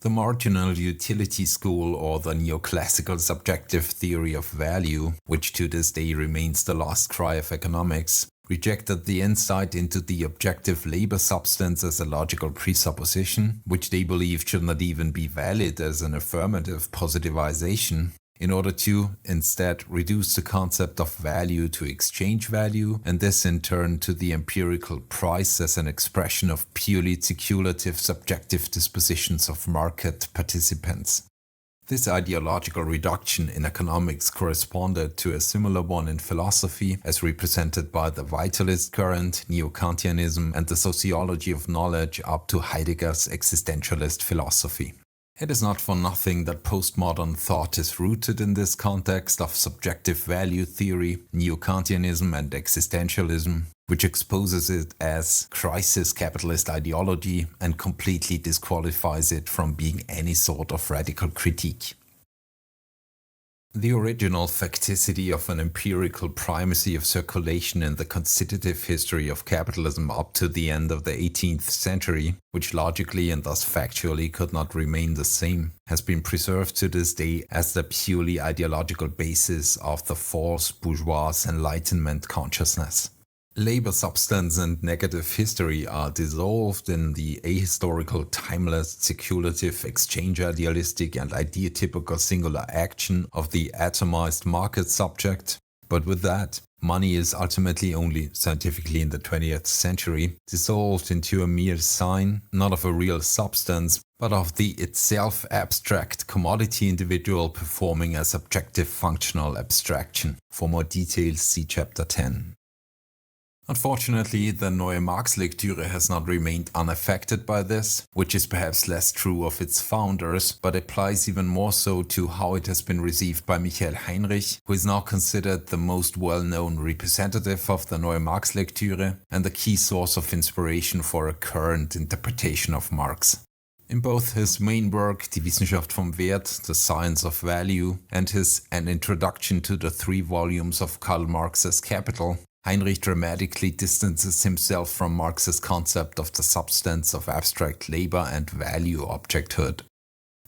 The marginal utility school, or the neoclassical subjective theory of value, which to this day remains the last cry of economics, rejected the insight into the objective labor substance as a logical presupposition, which they believed should not even be valid as an affirmative positivization, in order to, instead, reduce the concept of value to exchange value, and this in turn to the empirical price as an expression of purely speculative subjective dispositions of market participants. This ideological reduction in economics corresponded to a similar one in philosophy, as represented by the vitalist current, Neo-Kantianism, and the sociology of knowledge up to Heidegger's existentialist philosophy. It is not for nothing that postmodern thought is rooted in this context of subjective value theory, Neo-Kantianism and existentialism, which exposes it as crisis capitalist ideology and completely disqualifies it from being any sort of radical critique. The original facticity of an empirical primacy of circulation in the constitutive history of capitalism up to the end of the 18th century, which logically and thus factually could not remain the same, has been preserved to this day as the purely ideological basis of the false bourgeois Enlightenment consciousness. Labor substance and negative history are dissolved in the ahistorical, timeless, speculative, exchange idealistic and idea-typical singular action of the atomized market subject. But with that, money is ultimately only, scientifically in the 20th century, dissolved into a mere sign, not of a real substance, but of the itself abstract commodity individual performing a subjective functional abstraction. For more details, see Chapter 10. Unfortunately, the Neue Marx-Lektüre has not remained unaffected by this, which is perhaps less true of its founders, but applies even more so to how it has been received by Michael Heinrich, who is now considered the most well-known representative of the Neue Marx-Lektüre and the key source of inspiration for a current interpretation of Marx. In both his main work, Die Wissenschaft vom Wert, The Science of Value, and his An Introduction to the 3 volumes of Karl Marx's Capital, Heinrich dramatically distances himself from Marx's concept of the substance of abstract labor and value objecthood.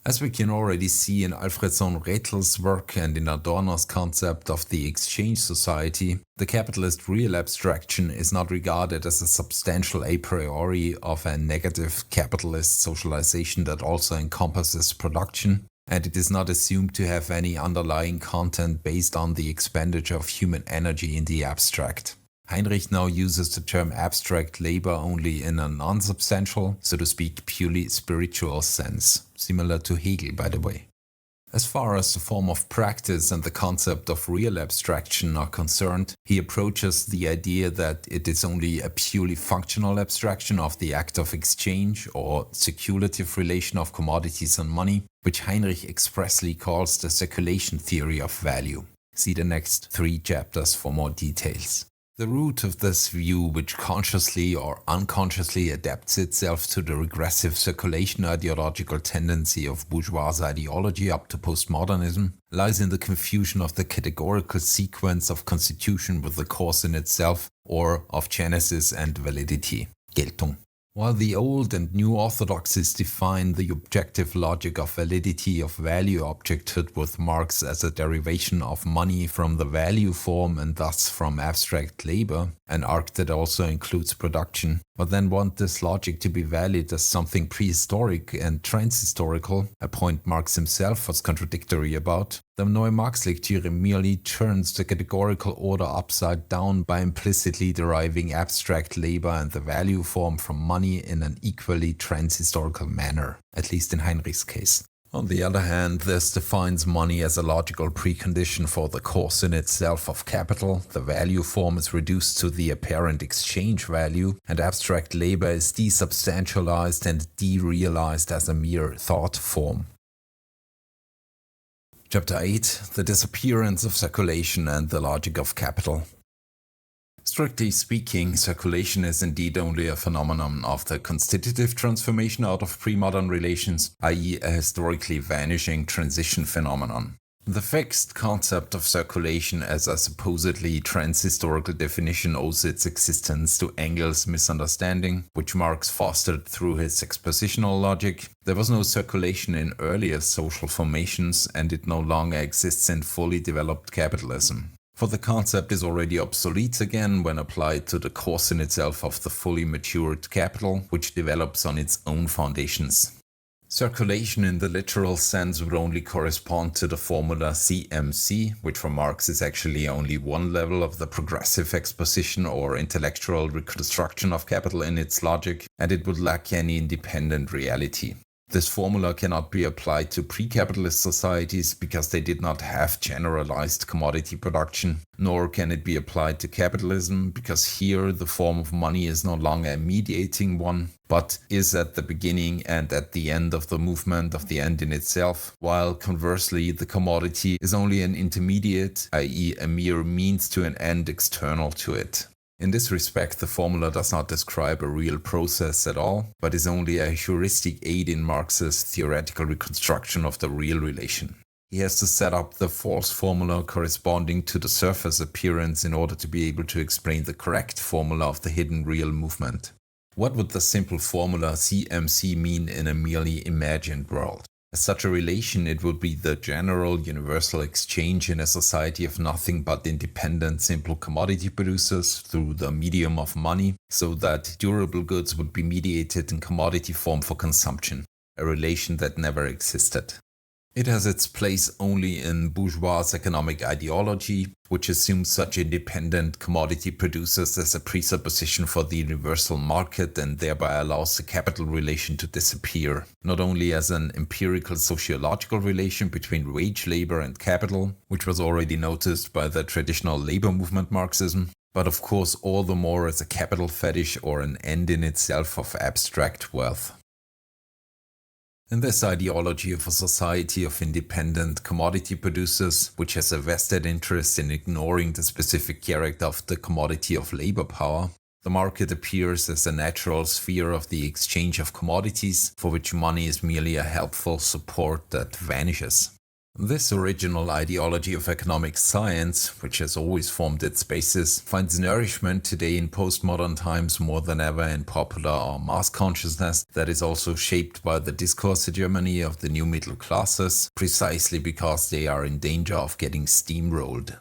As we can already see in Alfredson Rethel's work and in Adorno's concept of the exchange society, the capitalist real abstraction is not regarded as a substantial a priori of a negative capitalist socialization that also encompasses production, and it is not assumed to have any underlying content based on the expenditure of human energy in the abstract. Heinrich now uses the term abstract labor only in a non-substantial, so to speak, purely spiritual sense, similar to Hegel, by the way. As far as the form of practice and the concept of real abstraction are concerned, he approaches the idea that it is only a purely functional abstraction of the act of exchange or circulative relation of commodities and money, which Heinrich expressly calls the circulation theory of value. See the next 3 chapters for more details. The root of this view, which consciously or unconsciously adapts itself to the regressive circulation ideological tendency of bourgeois ideology up to postmodernism, lies in the confusion of the categorical sequence of constitution with the cause in itself, or of genesis and validity, Geltung. While the old and new orthodoxies define the objective logic of validity of value objecthood with Marx as a derivation of money from the value form and thus from abstract labor, an arc that also includes production, but then want this logic to be valid as something prehistoric and transhistorical, a point Marx himself was contradictory about, the Neue Marx-Lektüre merely turns the categorical order upside down by implicitly deriving abstract labor and the value form from money in an equally transhistorical manner, at least in Heinrich's case. On the other hand, this defines money as a logical precondition for the cause in itself of capital, the value form is reduced to the apparent exchange value, and abstract labor is desubstantialized and derealized as a mere thought form. Chapter 8: The Disappearance of Circulation and the Logic of Capital. Strictly speaking, circulation is indeed only a phenomenon of the constitutive transformation out of pre-modern relations, i.e. a historically vanishing transition phenomenon. The fixed concept of circulation as a supposedly trans-historical definition owes its existence to Engels' misunderstanding, which Marx fostered through his expositional logic. There was no circulation in earlier social formations, and it no longer exists in fully developed capitalism. For the concept is already obsolete again when applied to the cause in itself of the fully matured capital, which develops on its own foundations. Circulation in the literal sense would only correspond to the formula CMC, which for Marx is actually only one level of the progressive exposition or intellectual reconstruction of capital in its logic, and it would lack any independent reality. This formula cannot be applied to pre-capitalist societies because they did not have generalized commodity production, nor can it be applied to capitalism because here the form of money is no longer a mediating one, but is at the beginning and at the end of the movement of the end in itself, while conversely the commodity is only an intermediate, i.e. a mere means to an end external to it. In this respect, the formula does not describe a real process at all, but is only a heuristic aid in Marx's theoretical reconstruction of the real relation. He has to set up the false formula corresponding to the surface appearance in order to be able to explain the correct formula of the hidden real movement. What would the simple formula CMC mean in a merely imagined world? As such a relation, it would be the general universal exchange in a society of nothing but independent simple commodity producers through the medium of money, so that durable goods would be mediated in commodity form for consumption, a relation that never existed. It has its place only in bourgeois economic ideology, which assumes such independent commodity producers as a presupposition for the universal market and thereby allows the capital relation to disappear, not only as an empirical sociological relation between wage labor and capital, which was already noticed by the traditional labor movement Marxism, but of course all the more as a capital fetish or an end in itself of abstract wealth. In this ideology of a society of independent commodity producers, which has a vested interest in ignoring the specific character of the commodity of labor power, the market appears as a natural sphere of the exchange of commodities, for which money is merely a helpful support that vanishes. This original ideology of economic science, which has always formed its basis, finds nourishment today in postmodern times more than ever in popular or mass consciousness that is also shaped by the discourse hegemony of the new middle classes, precisely because they are in danger of getting steamrolled.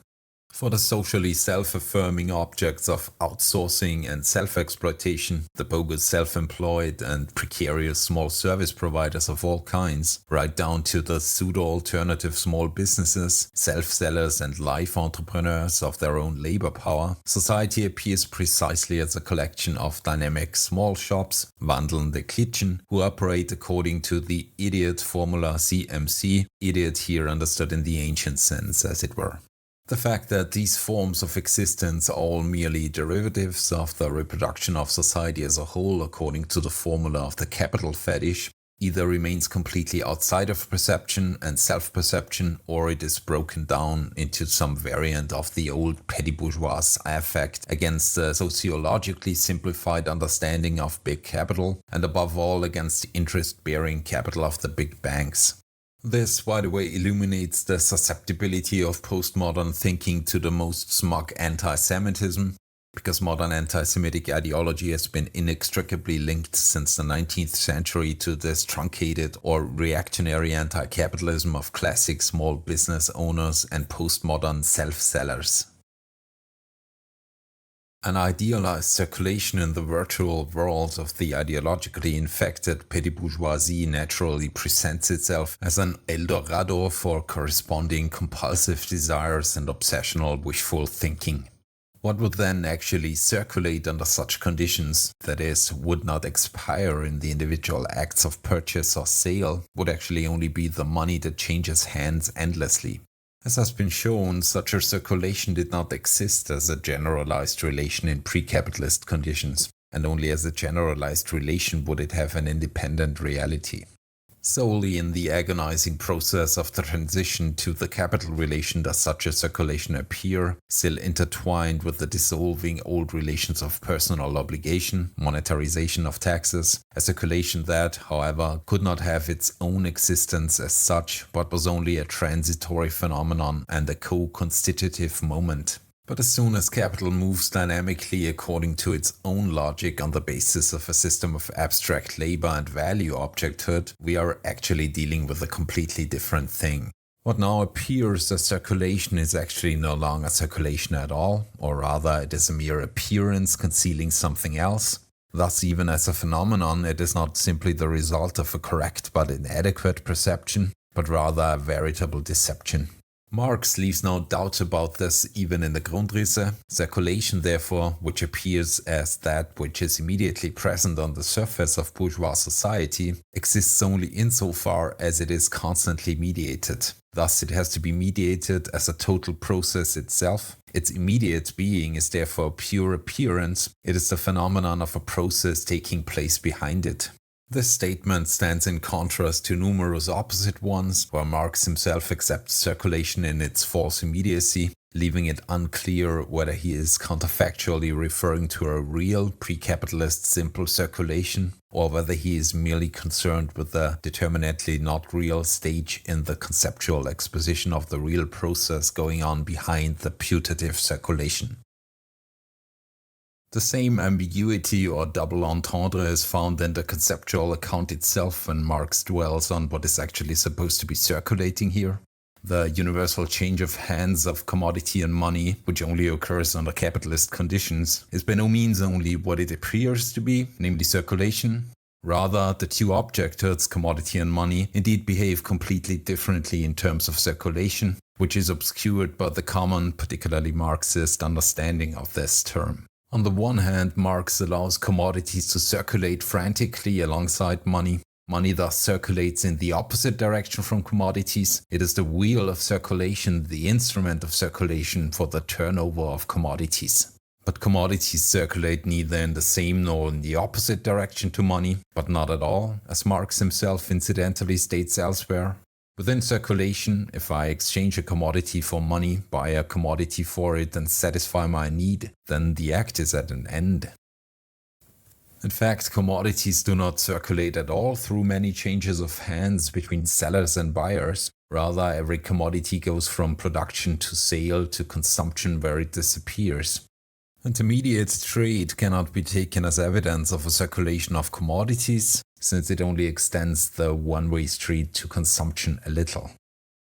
For the socially self-affirming objects of outsourcing and self-exploitation, the bogus self-employed and precarious small service providers of all kinds, right down to the pseudo-alternative small businesses, self-sellers and life entrepreneurs of their own labor power, society appears precisely as a collection of dynamic small shops, wandelnde Klitschen, who operate according to the idiot formula CMC, idiot here understood in the ancient sense, as it were. The fact that these forms of existence are all merely derivatives of the reproduction of society as a whole according to the formula of the capital fetish either remains completely outside of perception and self-perception, or it is broken down into some variant of the old petty bourgeois affect against the sociologically simplified understanding of big capital, and above all against the interest-bearing capital of the big banks. This, by the way, illuminates the susceptibility of postmodern thinking to the most smug anti-Semitism, because modern anti-Semitic ideology has been inextricably linked since the 19th century to this truncated or reactionary anti-capitalism of classic small business owners and postmodern self-sellers. An idealized circulation in the virtual world of the ideologically infected petty bourgeoisie naturally presents itself as an El Dorado for corresponding compulsive desires and obsessional wishful thinking. What would then actually circulate under such conditions, that is, would not expire in the individual acts of purchase or sale, would actually only be the money that changes hands endlessly. As has been shown, such a circulation did not exist as a generalized relation in pre-capitalist conditions, and only as a generalized relation would it have an independent reality. Solely in the agonizing process of the transition to the capital relation does such a circulation appear, still intertwined with the dissolving old relations of personal obligation, monetarization of taxes, a circulation that, however, could not have its own existence as such, but was only a transitory phenomenon and a co-constitutive moment. But as soon as capital moves dynamically according to its own logic on the basis of a system of abstract labor and value objecthood, we are actually dealing with a completely different thing. What now appears as circulation is actually no longer circulation at all, or rather it is a mere appearance concealing something else. Thus, even as a phenomenon, it is not simply the result of a correct but inadequate perception, but rather a veritable deception. Marx leaves no doubt about this even in the Grundrisse. Circulation, therefore, which appears as that which is immediately present on the surface of bourgeois society, exists only insofar as it is constantly mediated. Thus, it has to be mediated as a total process itself. Its immediate being is therefore pure appearance. It is the phenomenon of a process taking place behind it. This statement stands in contrast to numerous opposite ones, where Marx himself accepts circulation in its false immediacy, leaving it unclear whether he is counterfactually referring to a real pre-capitalist simple circulation, or whether he is merely concerned with the determinately not real stage in the conceptual exposition of the real process going on behind the putative circulation. The same ambiguity or double entendre is found in the conceptual account itself when Marx dwells on what is actually supposed to be circulating here. The universal change of hands of commodity and money, which only occurs under capitalist conditions, is by no means only what it appears to be, namely circulation. Rather, the two objecthoods, commodity and money, indeed behave completely differently in terms of circulation, which is obscured by the common, particularly Marxist, understanding of this term. On the one hand, Marx allows commodities to circulate frantically alongside money. Money thus circulates in the opposite direction from commodities. It is the wheel of circulation, the instrument of circulation for the turnover of commodities. But commodities circulate neither in the same nor in the opposite direction to money, but not at all, as Marx himself incidentally states elsewhere. Within circulation, if I exchange a commodity for money, buy a commodity for it and satisfy my need, then the act is at an end. In fact, commodities do not circulate at all through many changes of hands between sellers and buyers. Rather, every commodity goes from production to sale to consumption where it disappears. Intermediate trade cannot be taken as evidence of a circulation of commodities, since it only extends the one-way street to consumption a little.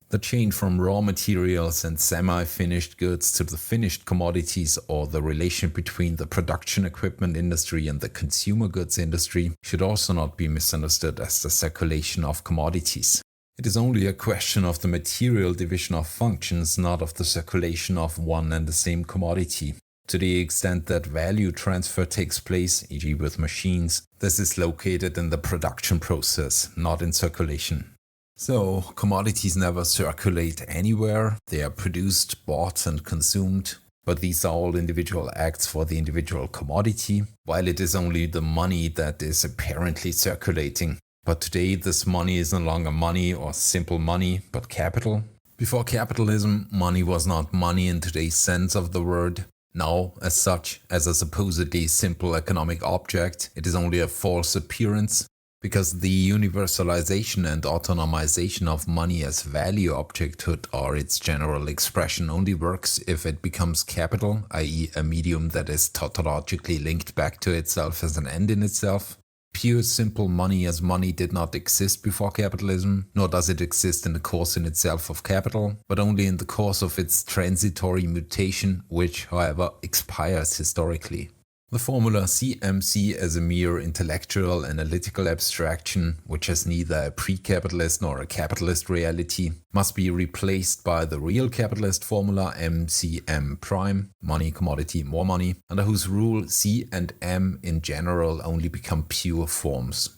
The chain from raw materials and semi-finished goods to the finished commodities, or the relation between the production equipment industry and the consumer goods industry, should also not be misunderstood as the circulation of commodities. It is only a question of the material division of functions, not of the circulation of one and the same commodity. To the extent that value transfer takes place, e.g. with machines, this is located in the production process, not in circulation. So, commodities never circulate anywhere. They are produced, bought and consumed, but these are all individual acts for the individual commodity, while it is only the money that is apparently circulating. But today this money is no longer money or simple money, but capital. Before capitalism, money was not money in today's sense of the word. Now, as such, as a supposedly simple economic object, it is only a false appearance, because the universalization and autonomization of money as value objecthood or its general expression only works if it becomes capital, i.e. a medium that is tautologically linked back to itself as an end in itself. Pure simple money as money did not exist before capitalism, nor does it exist in the course in itself of capital, but only in the course of its transitory mutation, which, however, expires historically. The formula CMC as a mere intellectual analytical abstraction, which has neither a pre-capitalist nor a capitalist reality, must be replaced by the real capitalist formula MCM prime, money, commodity, more money, under whose rule C and M in general only become pure forms.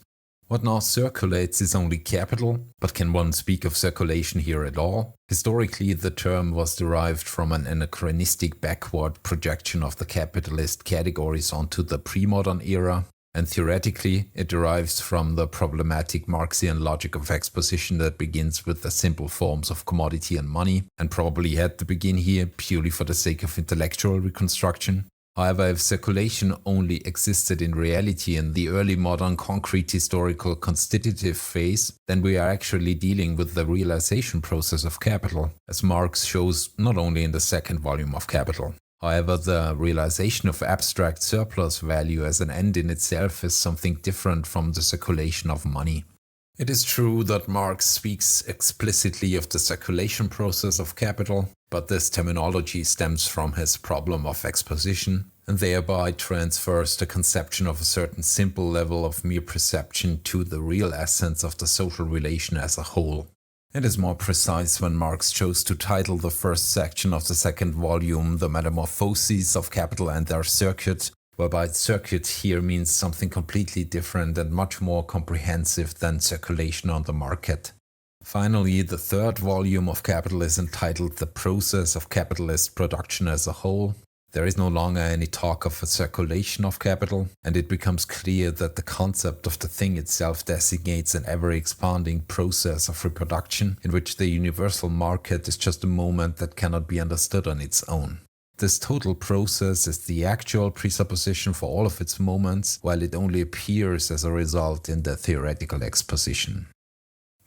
What now circulates is only capital, but can one speak of circulation here at all? Historically, the term was derived from an anachronistic backward projection of the capitalist categories onto the pre-modern era. And theoretically, it derives from the problematic Marxian logic of exposition that begins with the simple forms of commodity and money, and probably had to begin here purely for the sake of intellectual reconstruction. However, if circulation only existed in reality in the early modern concrete historical constitutive phase, then we are actually dealing with the realization process of capital, as Marx shows not only in the second volume of Capital. However, the realization of abstract surplus value as an end in itself is something different from the circulation of money. It is true that Marx speaks explicitly of the circulation process of capital, but this terminology stems from his problem of exposition, and thereby transfers the conception of a certain simple level of mere perception to the real essence of the social relation as a whole. It is more precise when Marx chose to title the first section of the second volume The Metamorphoses of Capital and Their Circuit, whereby circuit here means something completely different and much more comprehensive than circulation on the market. Finally, the third volume of Capital is entitled The Process of Capitalist Production as a Whole. There is no longer any talk of a circulation of capital, and it becomes clear that the concept of the thing itself designates an ever-expanding process of reproduction in which the universal market is just a moment that cannot be understood on its own. This total process is the actual presupposition for all of its moments, while it only appears as a result in the theoretical exposition.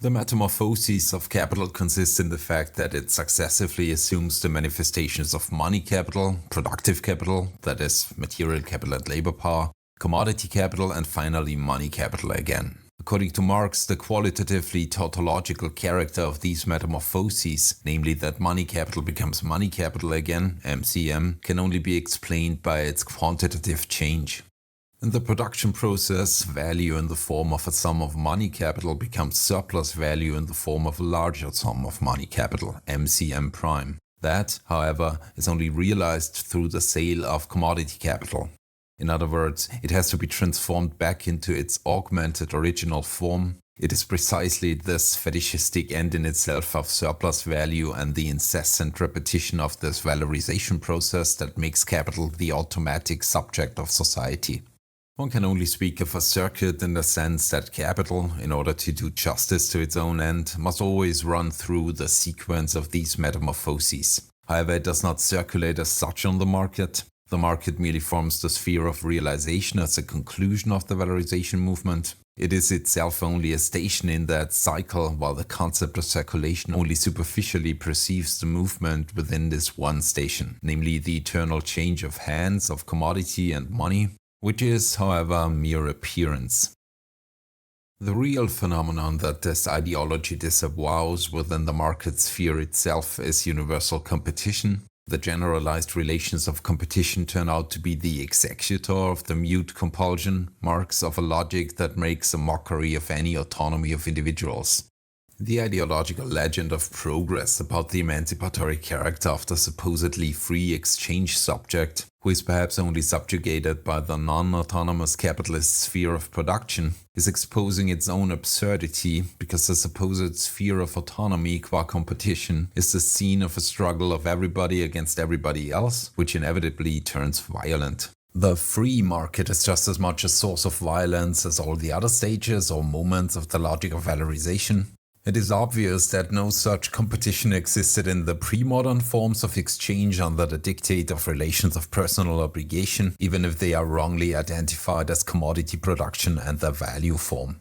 The metamorphoses of capital consist in the fact that it successively assumes the manifestations of money capital, productive capital, that is, material capital and labor power, commodity capital, and finally money capital again. According to Marx, the qualitatively tautological character of these metamorphoses, namely that money capital becomes money capital again, MCM, can only be explained by its quantitative change. In the production process, value in the form of a sum of money capital becomes surplus value in the form of a larger sum of money capital, MCM prime. That, however, is only realized through the sale of commodity capital. In other words, it has to be transformed back into its augmented original form. It is precisely this fetishistic end in itself of surplus value and the incessant repetition of this valorization process that makes capital the automatic subject of society. One can only speak of a circuit in the sense that capital, in order to do justice to its own end, must always run through the sequence of these metamorphoses. However, it does not circulate as such on the market. The market merely forms the sphere of realization as a conclusion of the valorization movement. It is itself only a station in that cycle, while the concept of circulation only superficially perceives the movement within this one station, namely the eternal change of hands of commodity and money, which is, however, mere appearance. The real phenomenon that this ideology disavows within the market sphere itself is universal competition. The generalized relations of competition turn out to be the executor of the mute compulsion, marks of a logic that makes a mockery of any autonomy of individuals. The ideological legend of progress about the emancipatory character of the supposedly free exchange subject, who is perhaps only subjugated by the non-autonomous capitalist sphere of production, is exposing its own absurdity because the supposed sphere of autonomy qua competition is the scene of a struggle of everybody against everybody else, which inevitably turns violent. The free market is just as much a source of violence as all the other stages or moments of the logic of valorization. It is obvious that no such competition existed in the pre-modern forms of exchange under the dictate of relations of personal obligation, even if they are wrongly identified as commodity production and the value form.